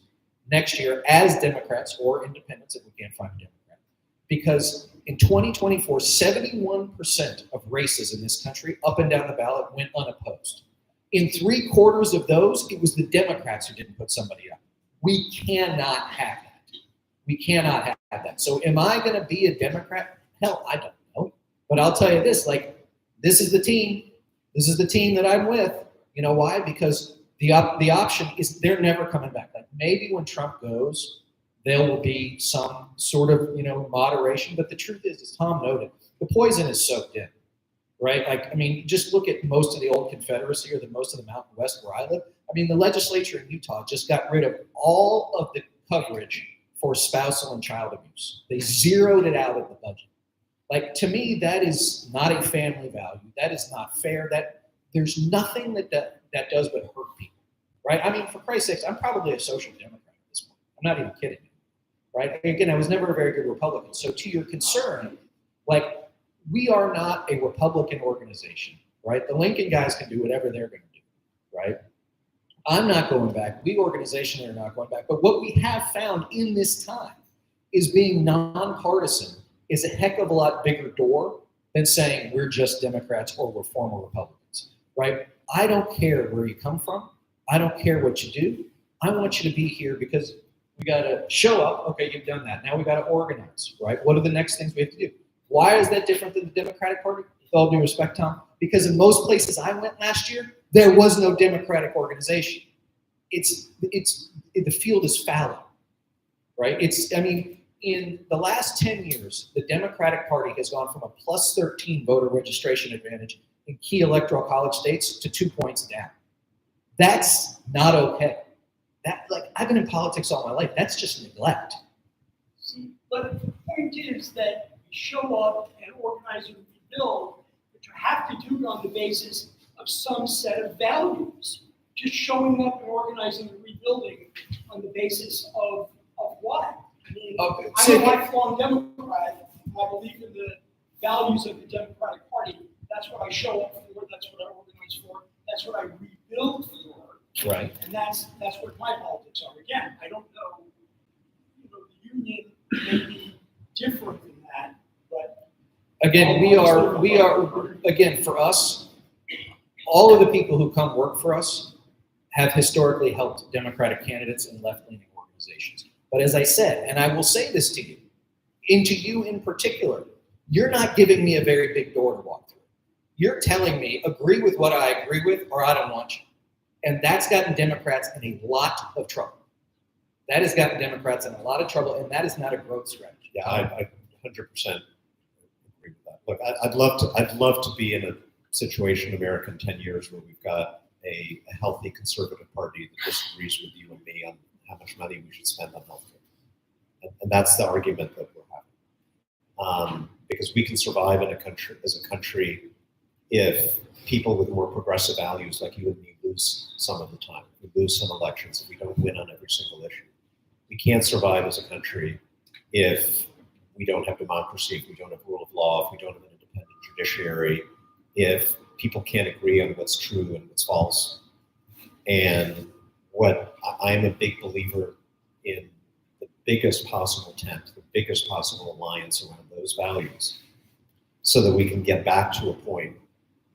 next year as Democrats or independents if we can't find a Democrat. Because in 2024, 71% of races in this country, up and down the ballot, went unopposed. In 3/4 of those, it was the Democrats who didn't put somebody up. We cannot have that. We cannot have that. So am I going to be a Democrat? Hell, I don't know. But I'll tell you this, like, this is the team. This is the team that I'm with. You know why? Because the option is they're never coming back. Like, maybe when Trump goes, there will be some sort of, moderation. But the truth is, as Tom noted, the poison is soaked in, right? Like, I mean, just look at most of the old Confederacy or most of the Mountain West where I live. I mean, the legislature in Utah just got rid of all of the coverage for spousal and child abuse. They zeroed it out of the budget. Like, to me, that is not a family value. That is not fair. There's nothing that does but hurt people, right? I mean, for Christ's sakes, I'm probably a social democrat at this point. I'm not even kidding, right? Again, I was never a very good Republican. So to your concern, like, we are not a Republican organization, right? The Lincoln guys can do whatever they're going to do, right? I'm not going back. We organizationally are not going back. But what we have found in this time is being nonpartisan is a heck of a lot bigger door than saying we're just Democrats or we're former Republicans, right? I don't care where you come from. I don't care what you do. I want you to be here because we got to show up. Okay, you've done that. Now we got to organize, right? What are the next things we have to do? Why is that different than the Democratic Party? With all due respect, Tom, because in most places I went last year, there was no Democratic organization. The field is fallow, right? In the last 10 years, the Democratic Party has gone from a plus 13 voter registration advantage in key electoral college states to 2 points down. That's not okay. I've been in politics all my life. That's just neglect. See, but the point is that you show up and organize and rebuild, but you have to do it on the basis of some set of values. Just showing up and organizing and rebuilding on the basis of what? I mean, Okay. I'm a lifelong Democrat. I believe in the values of the Democratic Party. That's what I show up for. That's what I organize for. That's what I rebuild for. Right. And that's what my politics are. Again, I don't know. The union may be different than that, but again, we are again, for us, all of the people who come work for us have historically helped Democratic candidates and left-leaning organizations. But as I said, and I will say this to you, and to you in particular, you're not giving me a very big door to walk through. You're telling me, agree with what I agree with, or I don't want you. And that's gotten Democrats in a lot of trouble. That has gotten Democrats in a lot of trouble, and that is not a growth strategy. Yeah, I 100% agree with that. Look, I'd love to be in a situation in America in 10 years where we've got a healthy conservative party that disagrees with you and me on how much money we should spend on healthcare. And that's the argument that we're having. Because we can survive in a country if people with more progressive values like you and me lose some of the time. We lose some elections if we don't win on every single issue. We can't survive as a country if we don't have democracy, if we don't have rule of law, if we don't have an independent judiciary, if people can't agree on what's true and what's false. And what I'm a big believer in the biggest possible tent, the biggest possible alliance around those values, so that we can get back to a point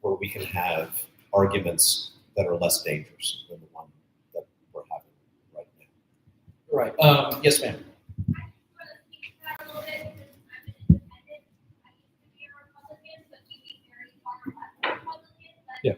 where we can have arguments that are less dangerous than the one that we're having right now. Right. Yes, ma'am. Yeah.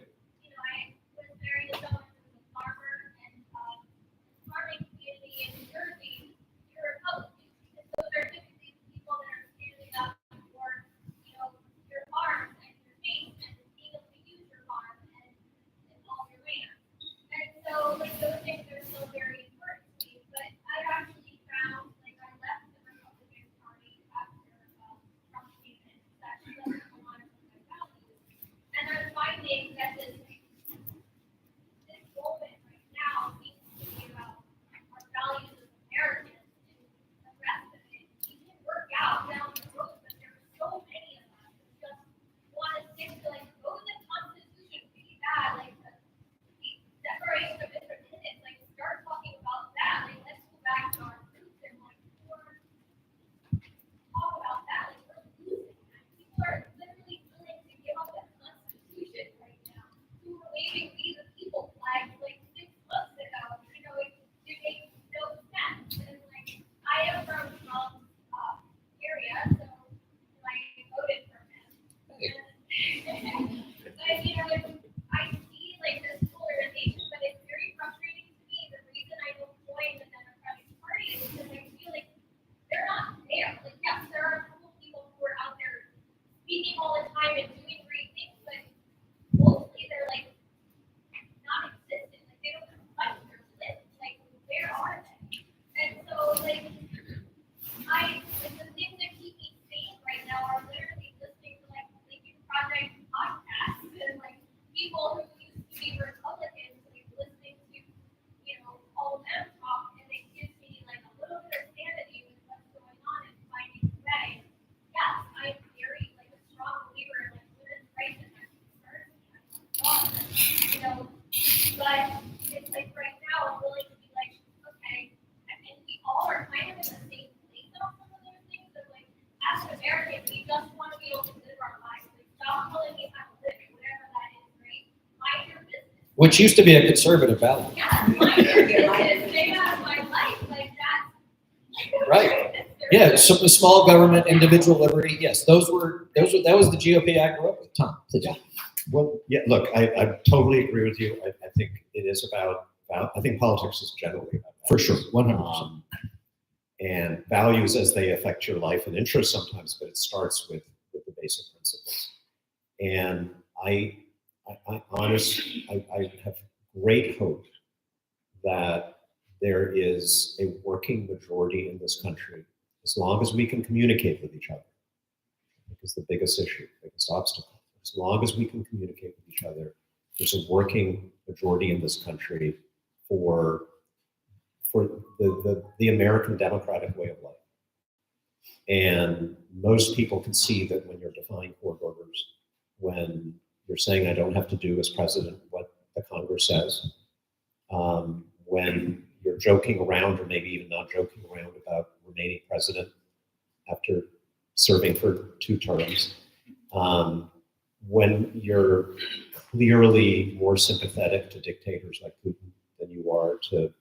So like those things are still very important to me, but I actually found But it's like right now, I'm willing to be like, okay, I mean, we all are kind of in the same place on some of those things. But like, as an American, we just want to be able to live our lives. Like, stop telling me how to live, whatever that is, right? Mind your business. Which used to be a conservative value. Yeah, mind your business. Stay out of my life. Like that's Right. Yeah, so the small government, individual liberty. Yes, that was the GOP I grew up with. Tom, please. Well, yeah, look, I totally agree with you. I think it is about, I think politics is generally about For sure, values. 100%. And values as they affect your life and interests sometimes, but it starts with the basic principles. And I have great hope that there is a working majority in this country, as long as we can communicate with each other, because the biggest issue, biggest obstacle. As long as we can communicate with each other, there's a working majority in this country for the American democratic way of life. And most people can see that when you're defying court orders, when you're saying I don't have to do as president what the Congress says, when you're joking around or maybe even not joking around about remaining president after serving for 2 terms, when you're clearly more sympathetic to dictators like Putin than you are to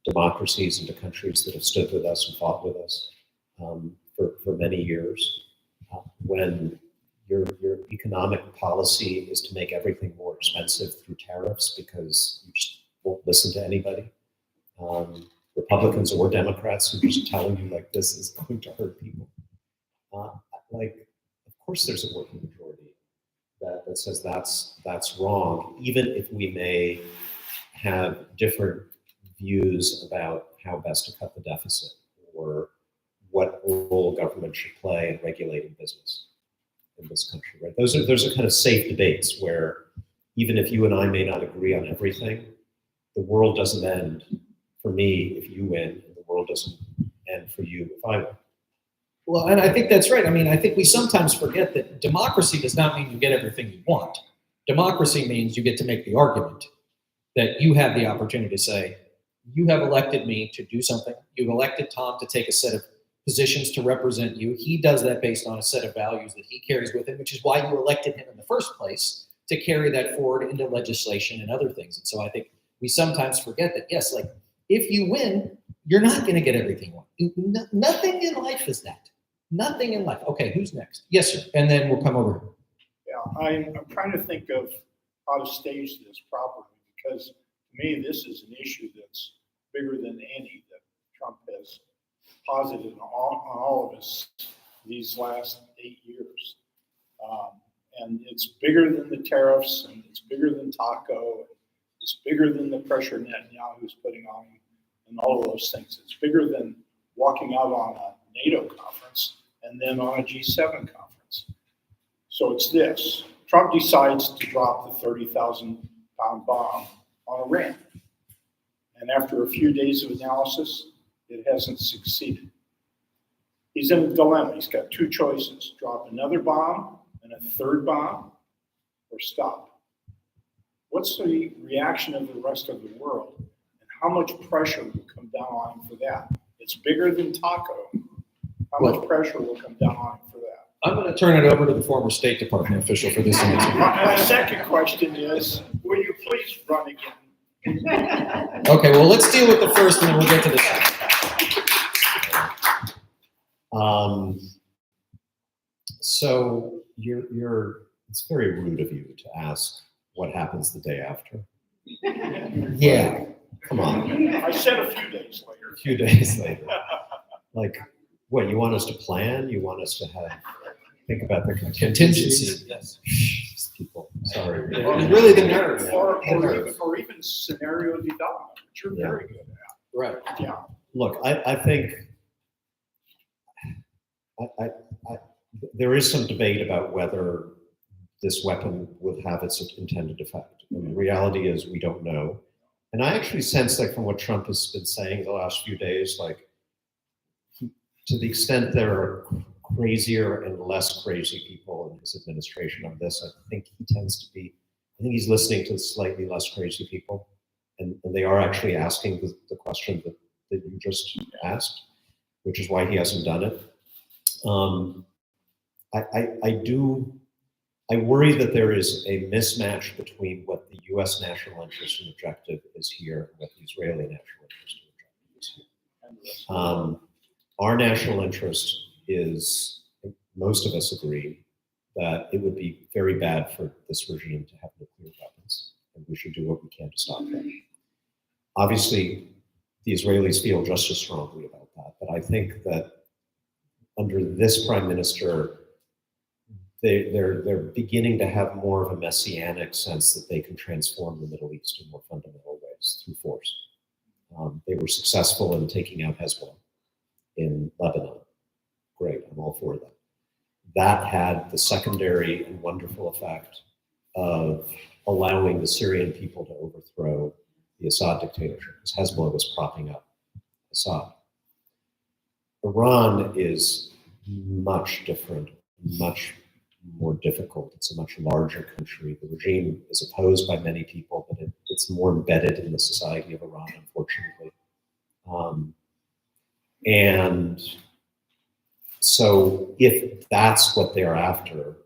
democracies and to countries that have stood with us and fought with us for many years, when your economic policy is to make everything more expensive through tariffs because you just won't listen to anybody. Republicans or Democrats who are just telling you like this is going to hurt people. Like, of course there's a working majority that says that's wrong, even if we may have different views about how best to cut the deficit or what role government should play in regulating business in this country, right? Those are kind of safe debates where even if you and I may not agree on everything, the world doesn't end for me if you win, and the world doesn't end for you if I win. Well, and I think that's right. I mean, I think we sometimes forget that democracy does not mean you get everything you want. Democracy means you get to make the argument that you have the opportunity to say, you have elected me to do something. You've elected Tom to take a set of positions to represent you. He does that based on a set of values that he carries with him, which is why you elected him in the first place, to carry that forward into legislation and other things. And so I think we sometimes forget that, yes, like if you win, you're not going to get everything you want. Nothing in life is that. Nothing in life. Okay, who's next? Yes, sir. And then we'll come over here. Yeah, I'm trying to think of how to stage this properly, because to me, this is an issue that's bigger than any that Trump has posited on all of us these last 8 years. And it's bigger than the tariffs, and it's bigger than Taco, and it's bigger than the pressure Netanyahu's putting on him, and all of those things. It's bigger than walking out on a NATO conference and then on a G7 conference. So it's this. Trump decides to drop the 30,000-pound bomb on Iran. And after a few days of analysis, it hasn't succeeded. He's in a dilemma. He's got 2 choices: drop another bomb and a third bomb, or stop. What's the reaction of the rest of the world? And how much pressure will come down on him for that? It's bigger than Taco. How much pressure will come down on him for that? I'm going to turn it over to the former State Department official for this answer. My second question is, will you please run again? Okay, well, let's deal with the first and then we'll get to the second. So it's very rude of you to ask what happens the day after. Yeah. Come on. I said a few days later. A few days later. Like, what, you want us to plan? You want us to think about the contingencies? Yes. These people, sorry. Really the nerve. Or even scenario development, which you're very good at. Right. Yeah. Look, I think there is some debate about whether this weapon will have its intended effect. And the reality is we don't know. And I actually sense, like, from what Trump has been saying the last few days, like, to the extent there are crazier and less crazy people in his administration on this, I think he tends to be I think he's listening to slightly less crazy people, and they are actually asking the question that you just asked, which is why he hasn't done it. I worry that there is a mismatch between what the U.S. national interest and objective is here and what the Israeli national interest and objective is here. Our national interest is, most of us agree, that it would be very bad for this regime to have nuclear weapons, and we should do what we can to stop that. Obviously, the Israelis feel just as strongly about that, but I think that under this prime minister, they're beginning to have more of a messianic sense that they can transform the Middle East in more fundamental ways through force. They were successful in taking out Hezbollah in Lebanon. Great, I'm all for that. That had the secondary and wonderful effect of allowing the Syrian people to overthrow the Assad dictatorship, because Hezbollah was propping up Assad. Iran is much different, much more difficult. It's a much larger country. The regime is opposed by many people, but it's more embedded in the society of Iran, unfortunately. And so if that's what they're after,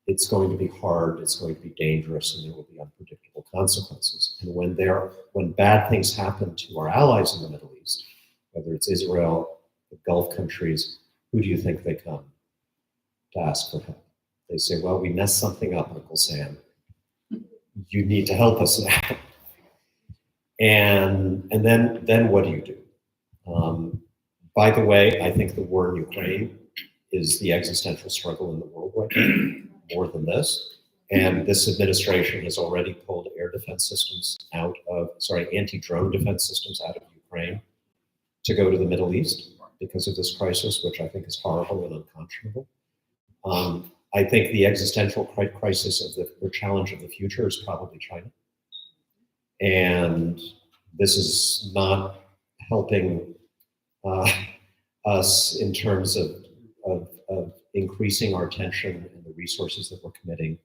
it's going to be hard, it's going to be dangerous, and there will be unpredictable consequences. And when bad things happen to our allies in the Middle East, whether it's Israel, the Gulf countries, who do you think they come to ask for help? They say, well, we messed something up, Uncle Sam. You need to help us now. And then what do you do? By the way, I think the war in Ukraine is the existential struggle in the world right now, more than this. And this administration has already pulled air defense systems anti-drone defense systems out of Ukraine to go to the Middle East because of this crisis, which I think is horrible and unconscionable. I think the existential crisis of the challenge of the future is probably China. And this is not helping us in terms of increasing our attention and the resources that we're committing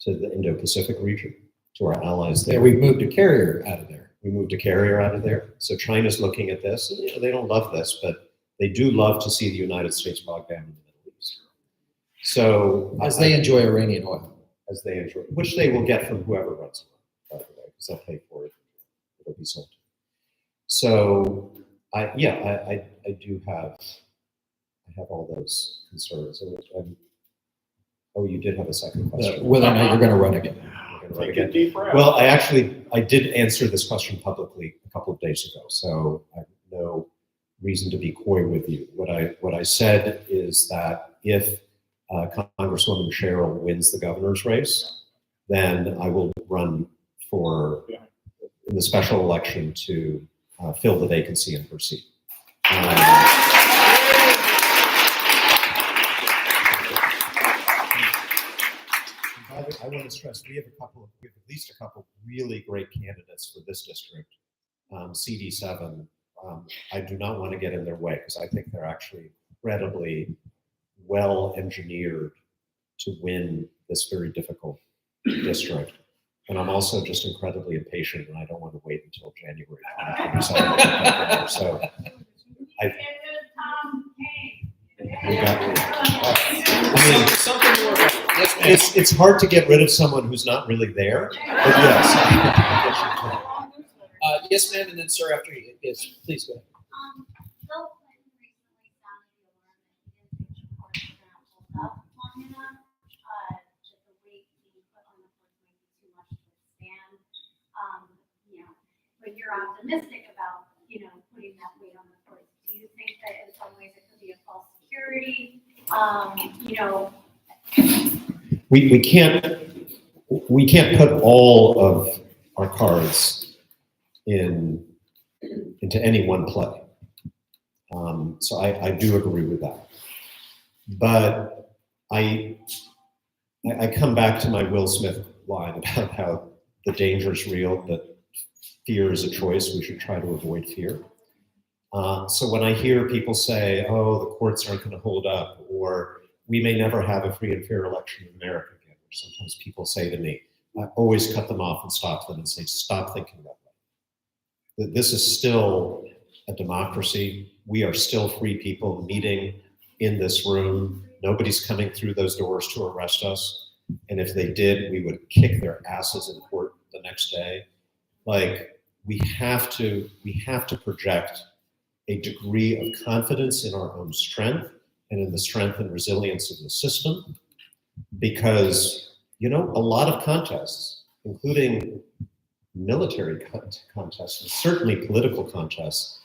to the Indo-Pacific region, to our allies there. Yeah, we've moved a carrier out of there. We moved a carrier out of there. So China's looking at this. And, they don't love this, but they do love to see the United States bogged down in the Middle East. So As they enjoy Iranian oil. as they enjoy, which they will get from whoever runs it, by the way, because they'll pay for it. It'll be sold. So I do have all those concerns. Oh, you did have a second question. Whether or not you're going to run again. Take a deep breath. Well, I did answer this question publicly a couple of days ago, so I have no reason to be coy with you. What I said is that if Congresswoman Cheryl wins the governor's race, then I will run in the special election to fill the vacancy in her seat. I want to stress we have at least a couple really great candidates for this district. CD7, I do not want to get in their way because I think they're actually incredibly well engineered to win this very difficult district. And I'm also just incredibly impatient, and I don't want to wait until January 2027. So it's hard to get rid of someone who's not really there, but yes. Yes, ma'am, and then sir, after you. Yes, please go ahead. Bill Clinton recently sounded the alarm that he didn't think the court was going to hold up long enough, that the weight being put on the courts might be too much to withstand. But you're optimistic about, putting that weight on the courts. Do you think that in some ways it could be a false security? We can't put all of our cards into any one play. So I do agree with that. But I come back to my Will Smith line about how the danger is real, but fear is a choice. We should try to avoid fear. So when I hear people say, oh, the courts aren't going to hold up, or we may never have a free and fair election in America again, or sometimes people say to me, I always cut them off and stop them and say, stop thinking that way. This is still a democracy. We are still free people meeting in this room. Nobody's coming through those doors to arrest us. And if they did, we would kick their asses in court the next day. Like, we have to project a degree of confidence in our own strength and in the strength and resilience of the system, because, you know, a lot of contests, including military contests, and certainly political contests,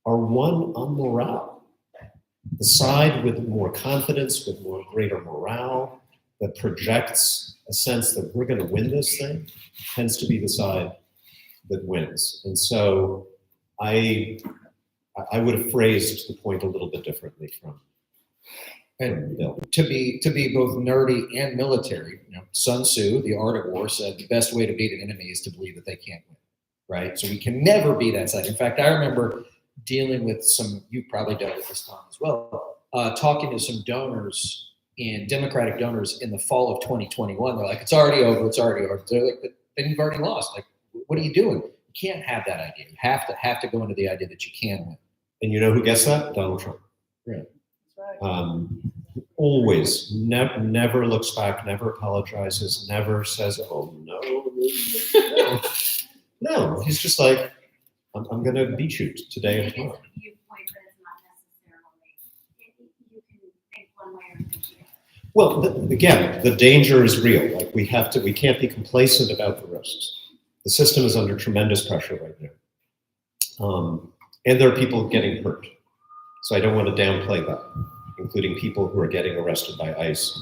are won on morale. The side with more confidence, with more greater morale, that projects a sense that we're going to win this thing, tends to be the side that wins. And so I would have phrased the point a little bit differently from Bill. To be both nerdy and military, you know, Sun Tzu, the art of war, said the best way to beat an enemy is to believe that they can't win, right? So we can never be that side. In fact, I remember dealing with some, you probably dealt with this, Tom, as well, talking to some donors, Democratic donors in the fall of 2021. They're like, it's already over, it's already over. They're like, but then you've already lost. Like, what are you doing? You can't have that idea. You have to go into the idea that you can win. And you know who gets that? Donald Trump. Right. Always, never looks back, never apologizes, never says, oh no. No, he's just like, I'm going to beat you today and tomorrow. Well, again, the danger is real. Like, we can't be complacent about the risks. The system is under tremendous pressure right now. And there are people getting hurt. So I don't want to downplay that, including people who are getting arrested by ICE,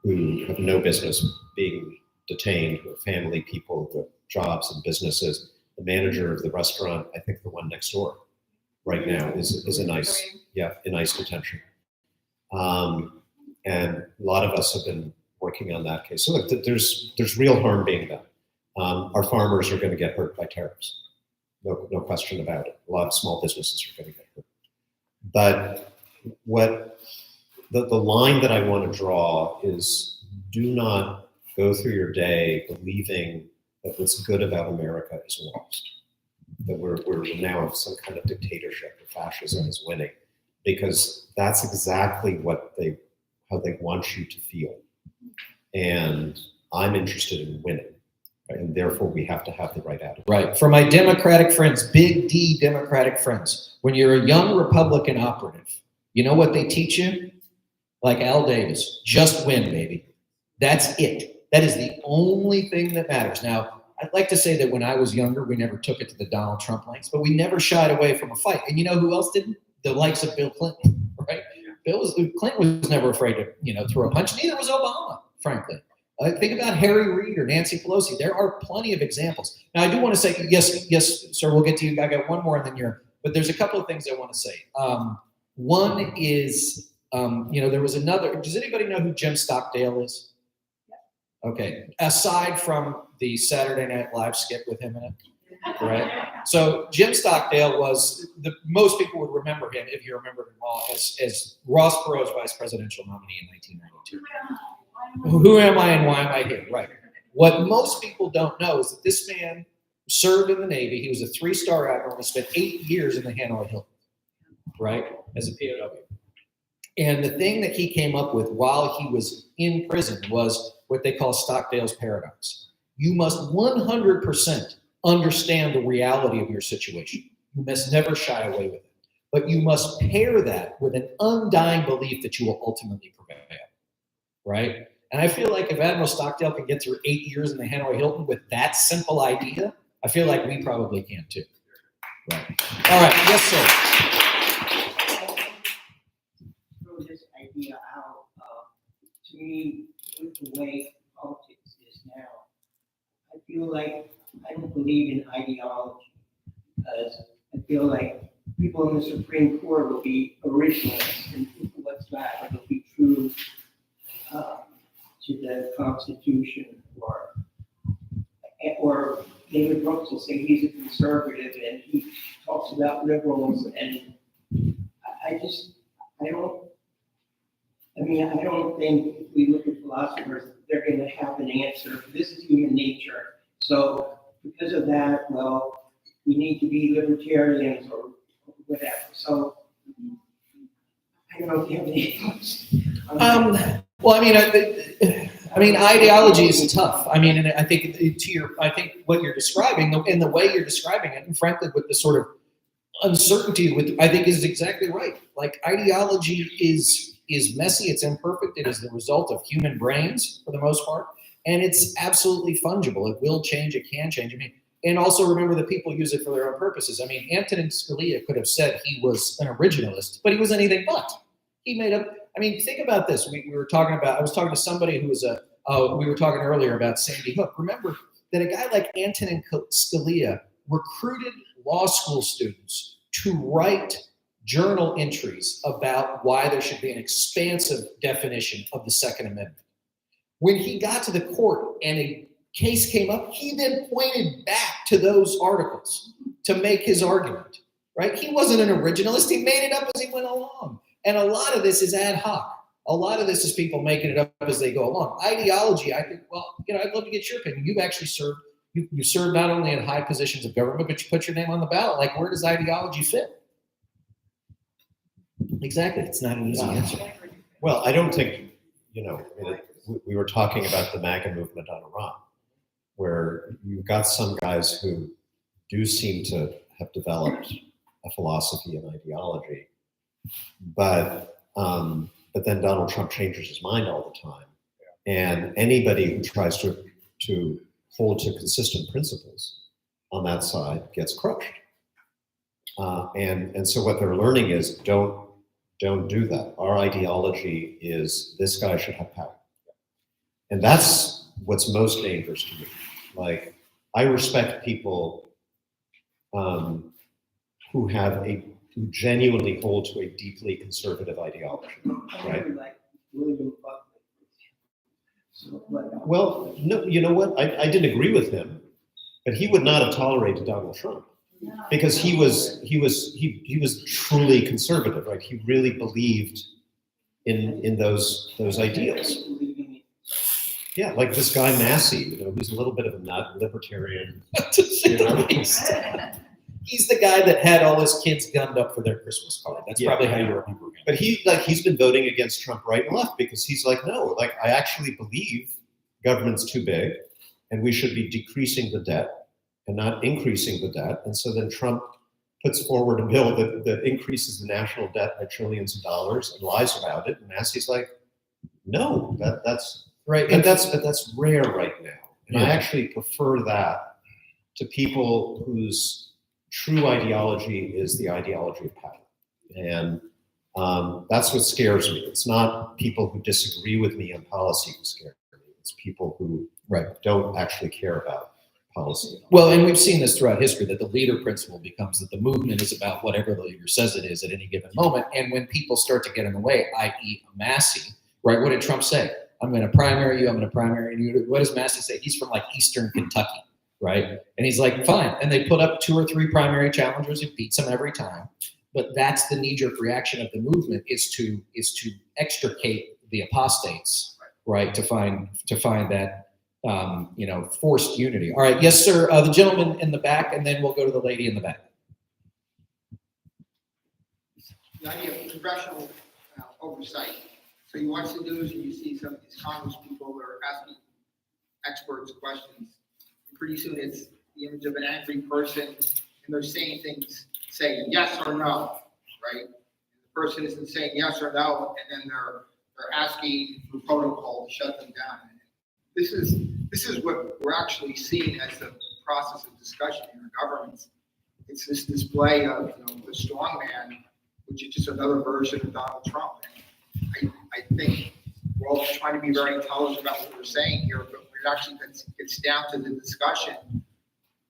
who have no business being detained, who are family people, who have jobs and businesses. The manager of the restaurant, I think the one next door right now, is in ICE, in ICE detention. And a lot of us have been working on that case. So look, there's real harm being done. Our farmers are going to get hurt by tariffs. No question about it. A lot of small businesses are going to get hurt. But what the line that I want to draw is, do not go through your day believing that what's good about America is lost, that we're now in some kind of dictatorship or fascism is winning, because that's exactly how they want you to feel. And I'm interested in winning. And therefore, we have to have the right attitude. Right. For my Democratic friends, big D Democratic friends, when you're a young Republican operative, you know what they teach you? Like Al Davis, just win, baby. That's it. That is the only thing that matters. Now, I'd like to say that when I was younger, we never took it to the Donald Trump lengths, but we never shied away from a fight. And you know who else didn't? The likes of Bill Clinton, right? Clinton was never afraid to, throw a punch. Neither was Obama, frankly. Think about Harry Reid or Nancy Pelosi. There are plenty of examples. Now, I do want to say, yes, sir, we'll get to you. I got one more and then but there's a couple of things I want to say. One is, there was another, does anybody know who Jim Stockdale is? Okay. Aside from the Saturday Night Live skit with him in it, right? So Jim Stockdale was, most people would remember him, if you remember him well, as Ross Perot's vice presidential nominee in 1992. Who am I and why am I here? Right. What most people don't know is that this man served in the Navy. He was a 3-star admiral and spent 8 years in the Hanoi Hilton, right, as a POW. And the thing that he came up with while he was in prison was what they call Stockdale's paradox. You must 100% understand the reality of your situation. You must never shy away with it. But you must pair that with an undying belief that you will ultimately prevail, right? And I feel like if Admiral Stockdale can get through 8 years in the Hanoi Hilton with that simple idea, I feel like we probably can too. Right. All right. Yes, sir. Throw this idea out. To me, with the way politics is now, I feel like I don't believe in ideology, because I feel like people in the Supreme Court will be originalists and what's that? It'll be true to the Constitution, or David Brooks will say he's a conservative and he talks about liberals, and I don't think if we look at philosophers, they're going to have an answer. This is human nature. So because of that, well, we need to be libertarians or whatever. So I don't know if you have any thoughts. Well, I mean, ideology is tough. I mean, and I think I think what you're describing and the way you're describing it, and frankly, with the sort of uncertainty I think is exactly right. Like ideology is messy, it's imperfect, it is the result of human brains for the most part, and it's absolutely fungible. It will change, it can change. I mean, and also remember that people use it for their own purposes. I mean, Antonin Scalia could have said he was an originalist, but he was anything but. He made up. I mean, think about this. We were talking about. I was talking to somebody who was we were talking earlier about Sandy Hook. Remember that a guy like Antonin Scalia recruited law school students to write journal entries about why there should be an expansive definition of the Second Amendment. When he got to the court and a case came up, he then pointed back to those articles to make his argument, right? He wasn't an originalist. He made it up as he went along. And a lot of this is ad hoc. A lot of this is people making it up as they go along. Ideology, I think, well, I'd love to get your opinion. You've actually served, you served not only in high positions of government, but you put your name on the ballot. Like, where does ideology fit? Exactly. It's not an easy answer. Well, I don't think, we were talking about the MAGA movement on Iran, where you've got some guys who do seem to have developed a philosophy and ideology, but then Donald Trump changes his mind all the time, and anybody who tries to hold to consistent principles on that side gets crushed. And so what they're learning is don't do that. Our ideology is this guy should have power. And that's what's most dangerous to me. Like, I respect people who genuinely hold to a deeply conservative ideology, right? Like William Buckley. So, Well, no, you know what? I didn't agree with him, but he would not have tolerated Donald Trump because he was truly conservative, right? He really believed in those ideals. Yeah, like this guy Massey, who's a little bit of a nut, libertarian. He's the guy that had all his kids gummed up for their Christmas card. That's probably how you remember him. But he's been voting against Trump right and left because he's like, no, like I actually believe government's too big and we should be decreasing the debt and not increasing the debt. And so then Trump puts forward a bill that increases the national debt by trillions of dollars and lies about it. And Massey's like, no, that's right. But that's rare right now. And I actually prefer that to people whose true ideology is the ideology of power. And that's what scares me. It's not people who disagree with me on policy who scare me. It's people who don't actually care about policy. Well, and we've seen this throughout history, that the leader principle becomes that the movement is about whatever the leader says it is at any given moment. And when people start to get in the way, i.e. Massey, right? What did Trump say? I'm going to primary you. I'm going to primary you. What does Massey say? He's from like Eastern Kentucky. Right. And he's like, fine. And they put up 2 or 3 primary challengers who beats him every time. But that's the knee-jerk reaction of the movement is to extricate the apostates, right? To find that forced unity. All right. Yes, sir. The gentleman in the back, and then we'll go to the lady in the back. The idea of congressional oversight. So you watch the news and you see some of these Congress people that are asking experts questions. Pretty soon it's the image of an angry person and they're saying things, saying yes or no, right? And the person isn't saying yes or no, and then they're asking for protocol to shut them down. This is what we're actually seeing as the process of discussion in our governments. It's this display of the strong man, which is just another version of Donald Trump. And I think we're all trying to be very intelligent about what we're saying here, but when it actually gets down to the discussion,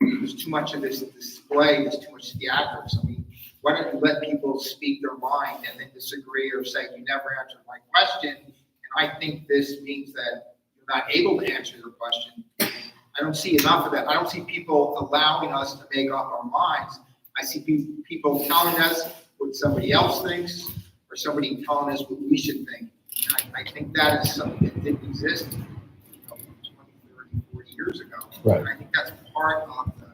there's too much of this display, there's too much theatrics. I mean, why don't you let people speak their mind and then disagree or say, you never answered my question, and I think this means that you're not able to answer your question. I don't see enough of that. I don't see people allowing us to make up our minds. I see people telling us what somebody else thinks or somebody telling us what we should think. And I think that is something that didn't exist 20, 30, 40 years ago. Right. And I think that's part of the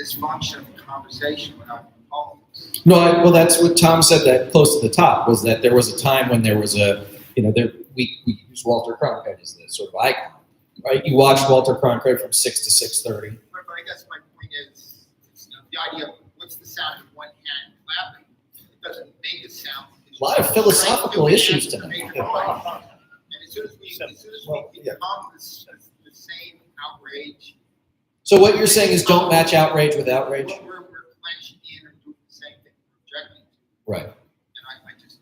dysfunction of the conversation without politics. No, well, that's what Tom said that close to the top was that there was a time when there was a, we use Walter Cronkite as the sort of icon, right? You watch Walter Cronkite from 6 to 6:30. But I guess my point is, the idea of what's the sound of one hand clapping, it doesn't make a sound. A lot of philosophical issues tonight. And as soon as we become the same outrage. So what you're saying is don't match outrage with outrage? We're clenched in and doing the same thing, projecting. Right. And I just,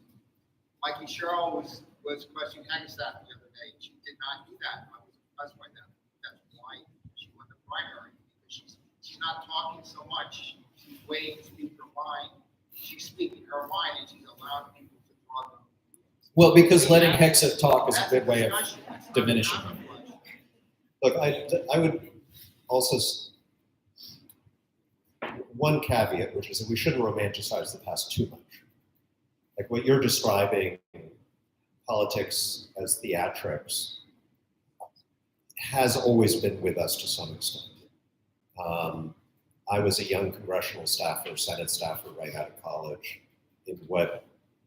Mikey Sherrill was questioning Hagestaff the other day. She did not do that. I was impressed by that. That's why she won the primary. Because she's not talking so much. She's waiting to speak her mind. She's speaking her mind and she's allowing people to draw them. Well, because letting Hexa talk is a good way of diminishing him. Look, I would also, one caveat, which is that we shouldn't romanticize the past too much. Like what you're describing, politics as theatrics, has always been with us to some extent. I was a young congressional staffer, Senate staffer right out of college in what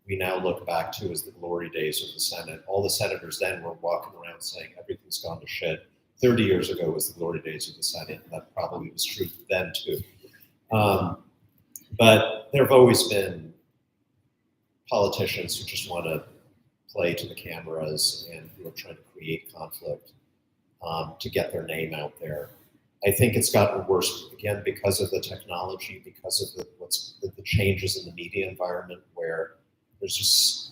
we now look back to as the glory days of the Senate. All the senators then were walking around saying everything's gone to shit. 30 years ago was the glory days of the Senate, and that probably was true then too. But there have always been politicians who just want to play to the cameras and who are trying to create conflict to get their name out there. I think it's gotten worse, again, because of the technology, because of the changes in the media environment, where there's just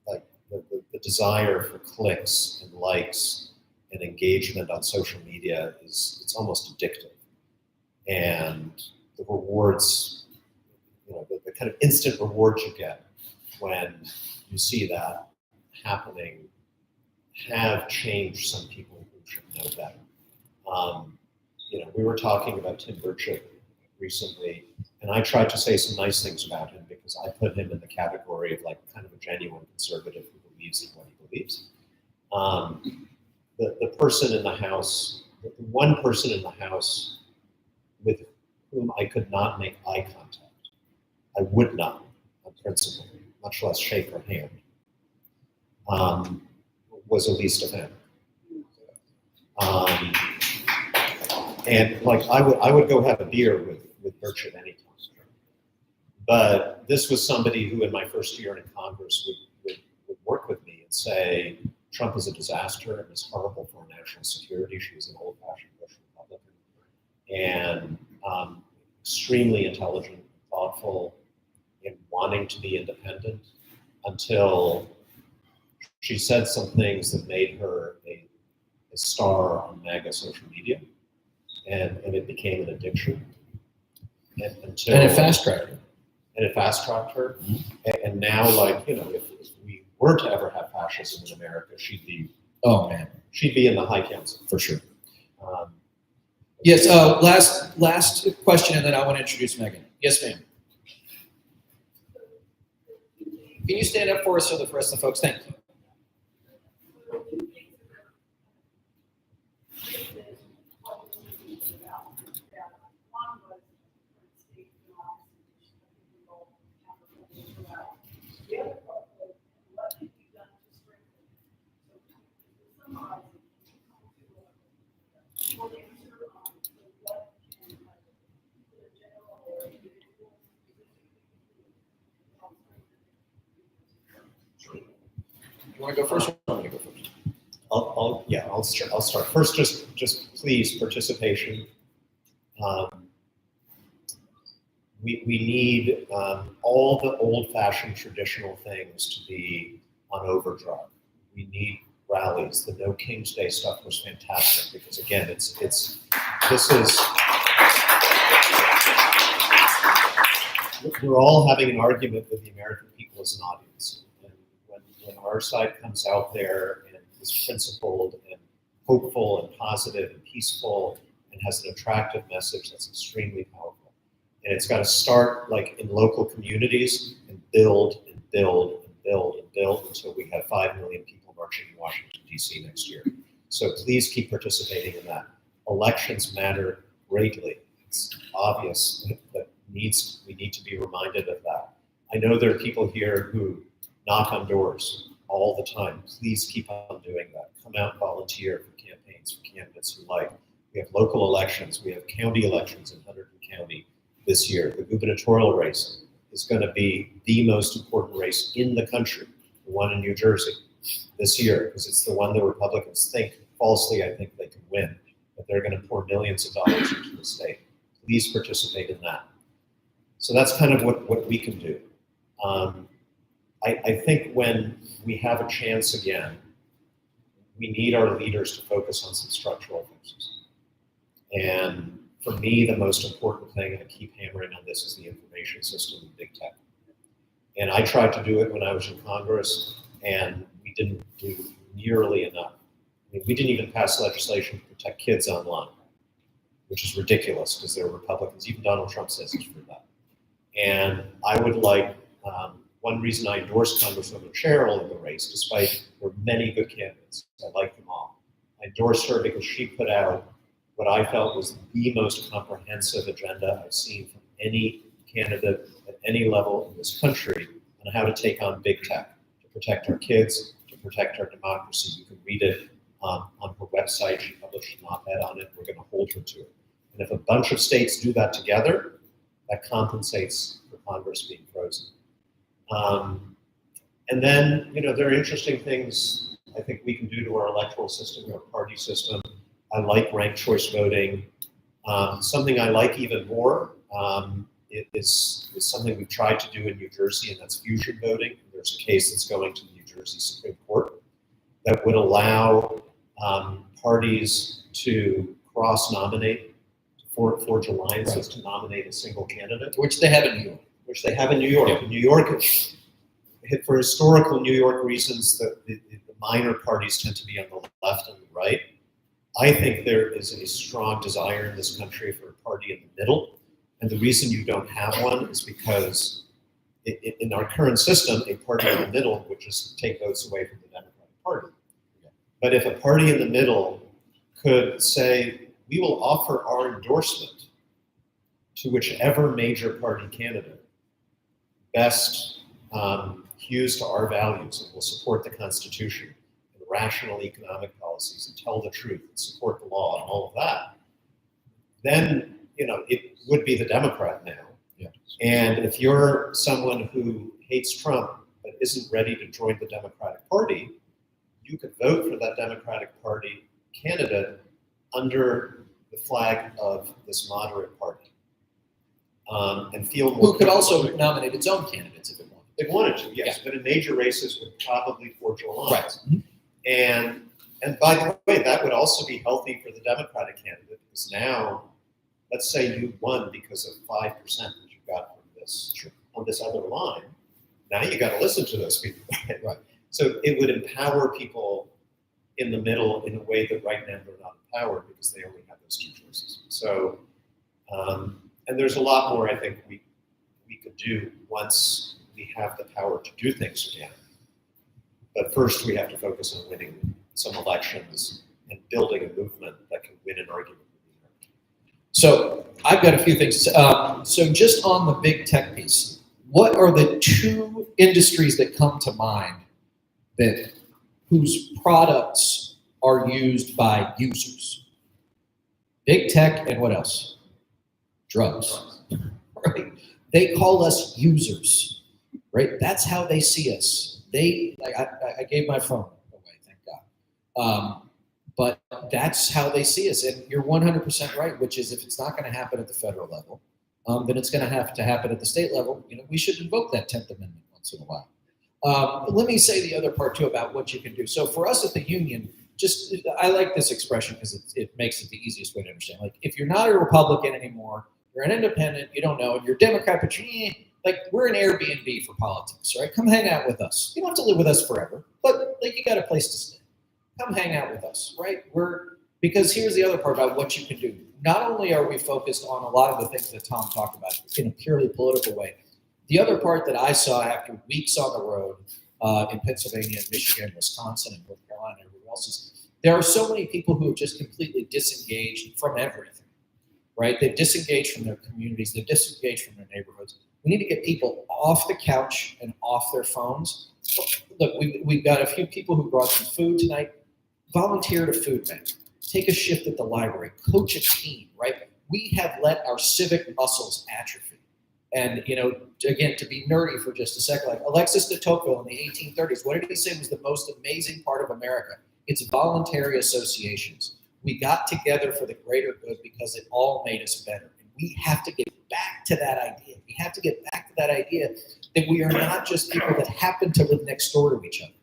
like the desire for clicks and likes and engagement on social media it's almost addictive. And the rewards, the kind of instant rewards you get when you see that happening have changed some people who should know better. We were talking about Tim Burchett recently, and I tried to say some nice things about him because I put him in the category of like kind of a genuine conservative who believes in what he believes. The person in the House, the one person in the House with whom I could not make eye contact, I would not, on principle, much less shake her hand, was Elise Stefan. And like I would go have a beer with Burchett anytime. But this was somebody who in my first year in Congress would work with me and say, Trump is a disaster and it's horrible for national security. She was an old-fashioned Bush Republican. And extremely intelligent, thoughtful, and wanting to be independent until she said some things that made her a star on MAGA social media. And it became an addiction. And it fast-tracked her. And it fast-tracked her. And now, if we were to ever have fascism in America, she'd be in the High Council. For sure. Yes, last question, and then I want to introduce Megan. Yes, ma'am. Can you stand up for us so the rest of the folks? Thank you. You want to go first? Or I'm going to go first. I'll start. First, just please, participation. We need all the old-fashioned traditional things to be on overdrive. We need rallies. The No King's Day stuff was fantastic because again, this is. We're all having an argument with the American people as an audience. And when our side comes out there and is principled and hopeful and positive and peaceful and has an attractive message, that's extremely powerful. And it's got to start like in local communities and build and build and build and build until we have 5 million people marching in Washington, D.C. next year. So please keep participating in that. Elections matter greatly. It's obvious that we need to be reminded of that. I know there are people here who knock on doors all the time. Please keep on doing that. Come out and volunteer for campaigns for candidates you like. We have local elections. We have county elections in Hunterdon County this year. The gubernatorial race is going to be the most important race in the country, the one in New Jersey this year, because it's the one the Republicans think, falsely, I think they can win, but they're going to pour millions of dollars into the state. Please participate in that. So that's kind of what we can do. I think when we have a chance again, we need our leaders to focus on some structural fixes. And for me, the most important thing, and I keep hammering on this, is the information system in big tech. And I tried to do it when I was in Congress, and we didn't do nearly enough. I mean, we didn't even pass legislation to protect kids online, which is ridiculous because there are Republicans. Even Donald Trump says he's for that. And I would like, one reason I endorsed Congresswoman Cheryl in the race, despite there were many good candidates, I like them all. I endorsed her because she put out what I felt was the most comprehensive agenda I've seen from any candidate at any level in this country on how to take on big tech, to protect our kids, to protect our democracy. You can read it on her website. She published an op-ed on it. We're going to hold her to it. And if a bunch of states do that together, that compensates for Congress being frozen. And then, there are interesting things I think we can do to our electoral system, our party system. I like ranked choice voting. Something I like even more is something we've tried to do in New Jersey, and that's fusion voting. There's a case that's going to the New Jersey Supreme Court that would allow parties to cross-nominate, to forge alliances to nominate a single candidate. Which they have in New York. Which they have in New York. Yeah. In New York, for historical New York reasons, the minor parties tend to be on the left and the right. I think there is a strong desire in this country for a party in the middle. And the reason you don't have one is because in our current system, a party in the middle would just take votes away from the Democratic Party. But if a party in the middle could say, we will offer our endorsement to whichever major party candidate best hews to our values and will support the Constitution and rational economic policies and tell the truth and support the law and all of that, then it would be the Democrat now. Yeah. And if you're someone who hates Trump but isn't ready to join the Democratic Party, you could vote for that Democratic Party candidate under the flag of this moderate party. And feel more. Who could also nominate its own candidates if it wanted. If it wanted to, yes. Yeah. But in major races would probably forge alliance. Right. And by the way, that would also be healthy for the Democratic candidate, because now, let's say you won because of 5% that you got from this on this other line. Now you got to listen to those people. Right. So it would empower people in the middle in a way that right now they're not empowered because they only have those two choices. So, and there's a lot more I think we could do once we have the power to do things again. But first we have to focus on winning some elections and building a movement that can win an argument. So I've got a few things. So just on the big tech piece, what are the two industries that come to mind whose products are used by users? Big tech and what else? Drugs, right? They call us users, right? That's how they see us. I gave my phone away, thank God. But that's how they see us. And you're 100% right, which is if it's not going to happen at the federal level, then it's going to have to happen at the state level. We should invoke that 10th Amendment once in a while. Let me say the other part too about what you can do. So for us at the union, I like this expression because it makes it the easiest way to understand. Like if you're not a Republican anymore, you're an independent, you don't know, and you're Democrat, but we're an Airbnb for politics, right? Come hang out with us. You don't have to live with us forever, but you got a place to stay. Come hang out with us, right? Because here's the other part about what you can do. Not only are we focused on a lot of the things that Tom talked about in a purely political way, the other part that I saw after weeks on the road in Pennsylvania, Michigan, Wisconsin, and North Carolina, and everywhere else. There are so many people who have just completely disengaged from everything, right? They've disengaged from their communities. They've disengaged from their neighborhoods. We need to get people off the couch and off their phones. Look, we've got a few people who brought some food tonight. Volunteer at a food bank. Take a shift at the library. Coach a team, right? We have let our civic muscles atrophy. And, you know, again, to be nerdy for just a second, like Alexis de Tocqueville in the 1830s, what did he say was the most amazing part of America? It's voluntary associations. We got together for the greater good because it all made us better. And we have to get back to that idea. We have to get back to that idea that we are not just people that happen to live next door to each other,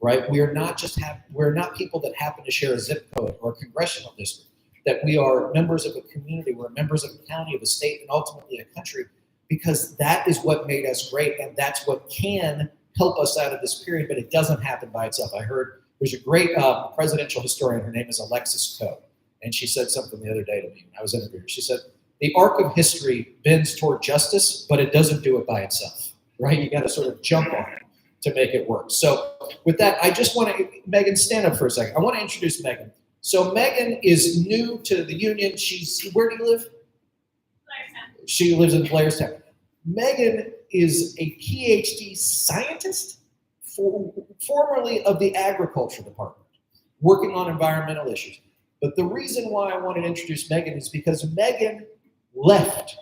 right? We are not we're not people that happen to share a zip code or a congressional district, that we are members of a community, we're members of a county, of a state, and ultimately a country, because that is what made us great, and that's what can help us out of this period, but it doesn't happen by itself. I heard there's a great presidential historian, her name is Alexis Coe, and she said something the other day to me when I was interviewing her. She said, the arc of history bends toward justice, but it doesn't do it by itself, right? You got to sort of jump on it to make it work. So with that, I just want to, Megan, stand up for a second. I want to introduce Megan. So Megan is new to the union. Where do you live? Blairstown. She lives in Blairstown. Megan is a PhD scientist, formerly of the agriculture department, working on environmental issues. But the reason why I wanted to introduce Megan is because Megan left.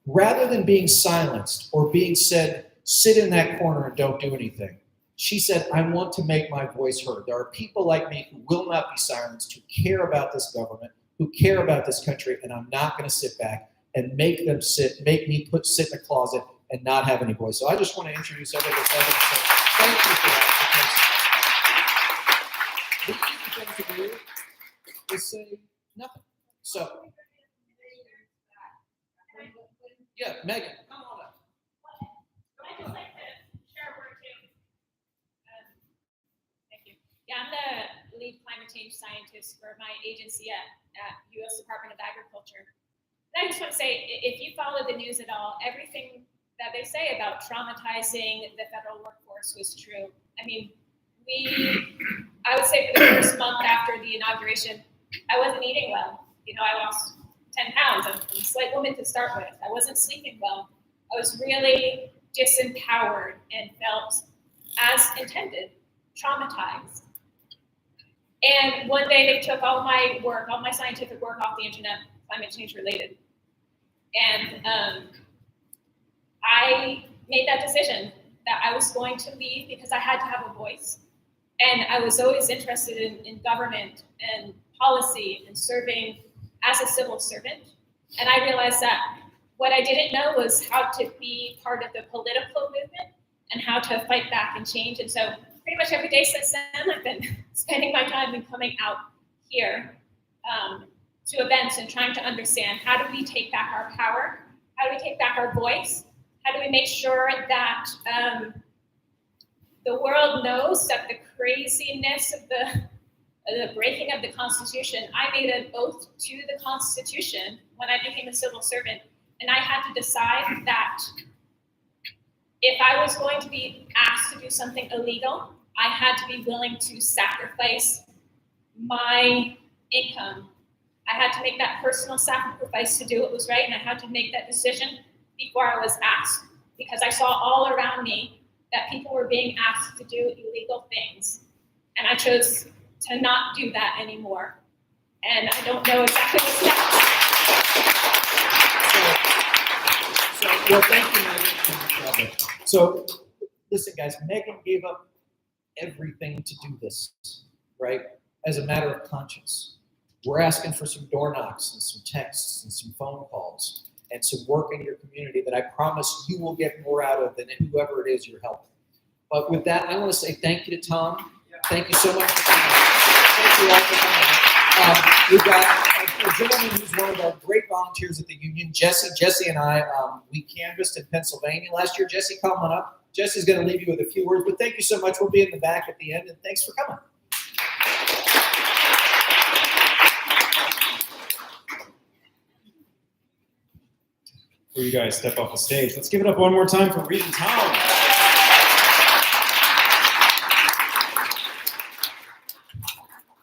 Rather than being silenced or being said, sit in that corner and don't do anything, she said, I want to make my voice heard. There are people like me who will not be silenced, who care about this government, who care about this country, and I'm not going to sit back and make me sit in a closet and not have any voice. So I just want to introduce everybody to Megan. So thank you for that, because the easy thing to do is say nothing. So, yeah, Megan, come on up. I'd just like to share a word too. Thank you. Yeah, I'm the lead climate change scientist for my agency at U.S. Department of Agriculture. And I just want to say, if you follow the news at all, everything that they say about traumatizing the federal workforce was true. I mean, I would say for the first month after the inauguration, I wasn't eating well. You know, I lost 10 pounds. I'm a slight woman to start with. I wasn't sleeping well. I was really disempowered and felt, as intended, traumatized. And one day they took all my work, all my scientific work off the internet, climate change related. And I made that decision that I was going to leave because I had to have a voice. And I was always interested in government and policy and serving as a civil servant. And I realized that what I didn't know was how to be part of the political movement and how to fight back and change. And so pretty much every day since then, I've been spending my time and coming out here to events and trying to understand, how do we take back our power? How do we take back our voice? How do we make sure that the world knows that the craziness of the breaking of the Constitution, I made an oath to the Constitution when I became a civil servant, and I had to decide that if I was going to be asked to do something illegal, I had to be willing to sacrifice my income. I had to make that personal sacrifice to do what was right, and I had to make that decision before I was asked, because I saw all around me that people were being asked to do illegal things, and I chose to not do that anymore. And I don't know exactly what's next. Well, thank you, Megan. So, listen, guys, Megan gave up everything to do this, right? As a matter of conscience. We're asking for some door knocks and some texts and some phone calls and some work in your community that I promise you will get more out of than whoever it is you're helping. But with that, I want to say thank you to Tom. Thank you so much for coming. Thank you all for coming. We've got a gentleman who's one of our great volunteers at the union, Jesse. Jesse and I, we canvassed in Pennsylvania last year. Jesse, come on up. Jesse's going to leave you with a few words, but thank you so much. We'll be in the back at the end, and thanks for coming. Before you guys step off the stage, let's give it up one more time for Reed and Tom.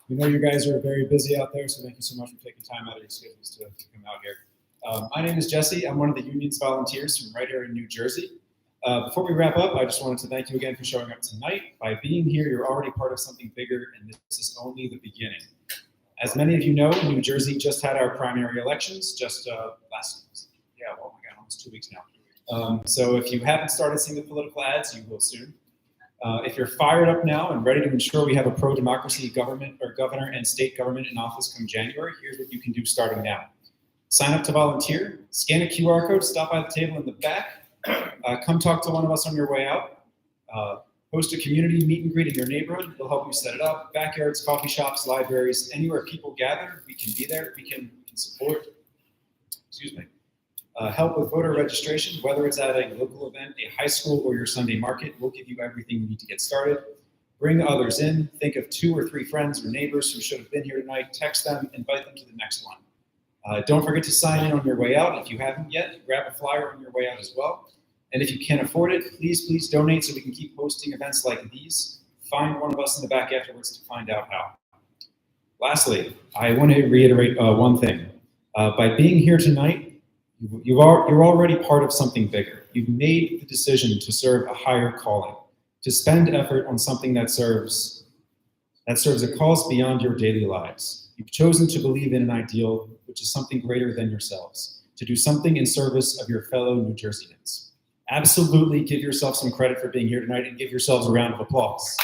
We know you guys are very busy out there, so thank you so much for taking time out of your schedules to come out here. My name is Jesse. I'm one of the union's volunteers from right here in New Jersey. Before we wrap up, I just wanted to thank you again for showing up tonight. By being here, you're already part of something bigger, and this is only the beginning. As many of you know, New Jersey just had our primary elections almost 2 weeks now. So if you haven't started seeing the political ads, you will soon. If you're fired up now and ready to ensure we have a pro-democracy government or governor and state government in office come January, here's what you can do starting now. Sign up to volunteer, scan a QR code, stop by the table in the back, come talk to one of us on your way out, host a community meet and greet in your neighborhood. We'll help you set it up. Backyards, coffee shops, libraries, anywhere people gather, we can be there. We can support, help with voter registration, whether it's at a local event, a high school, or your Sunday market. We'll give you everything you need to get started. Bring others in. Think of 2 or 3 friends or neighbors who should have been here tonight. Text them, invite them to the next one. Don't forget to sign in on your way out. If you haven't yet, grab a flyer on your way out as well. And if you can't afford it, please donate so we can keep hosting events like these. Find one of us in the back afterwards to find out how. Lastly, I want to reiterate one thing. By being here tonight, you're already part of something bigger. You've made the decision to serve a higher calling, to spend effort on something that serves a cause beyond your daily lives. You've chosen to believe in an ideal, which is something greater than yourselves, to do something in service of your fellow New Jerseyans. Absolutely give yourself some credit for being here tonight and give yourselves a round of applause.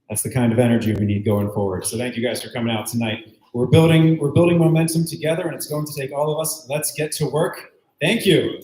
That's the kind of energy we need going forward. So thank you guys for coming out tonight. We're building momentum together, and it's going to take all of us. Let's get to work. Thank you.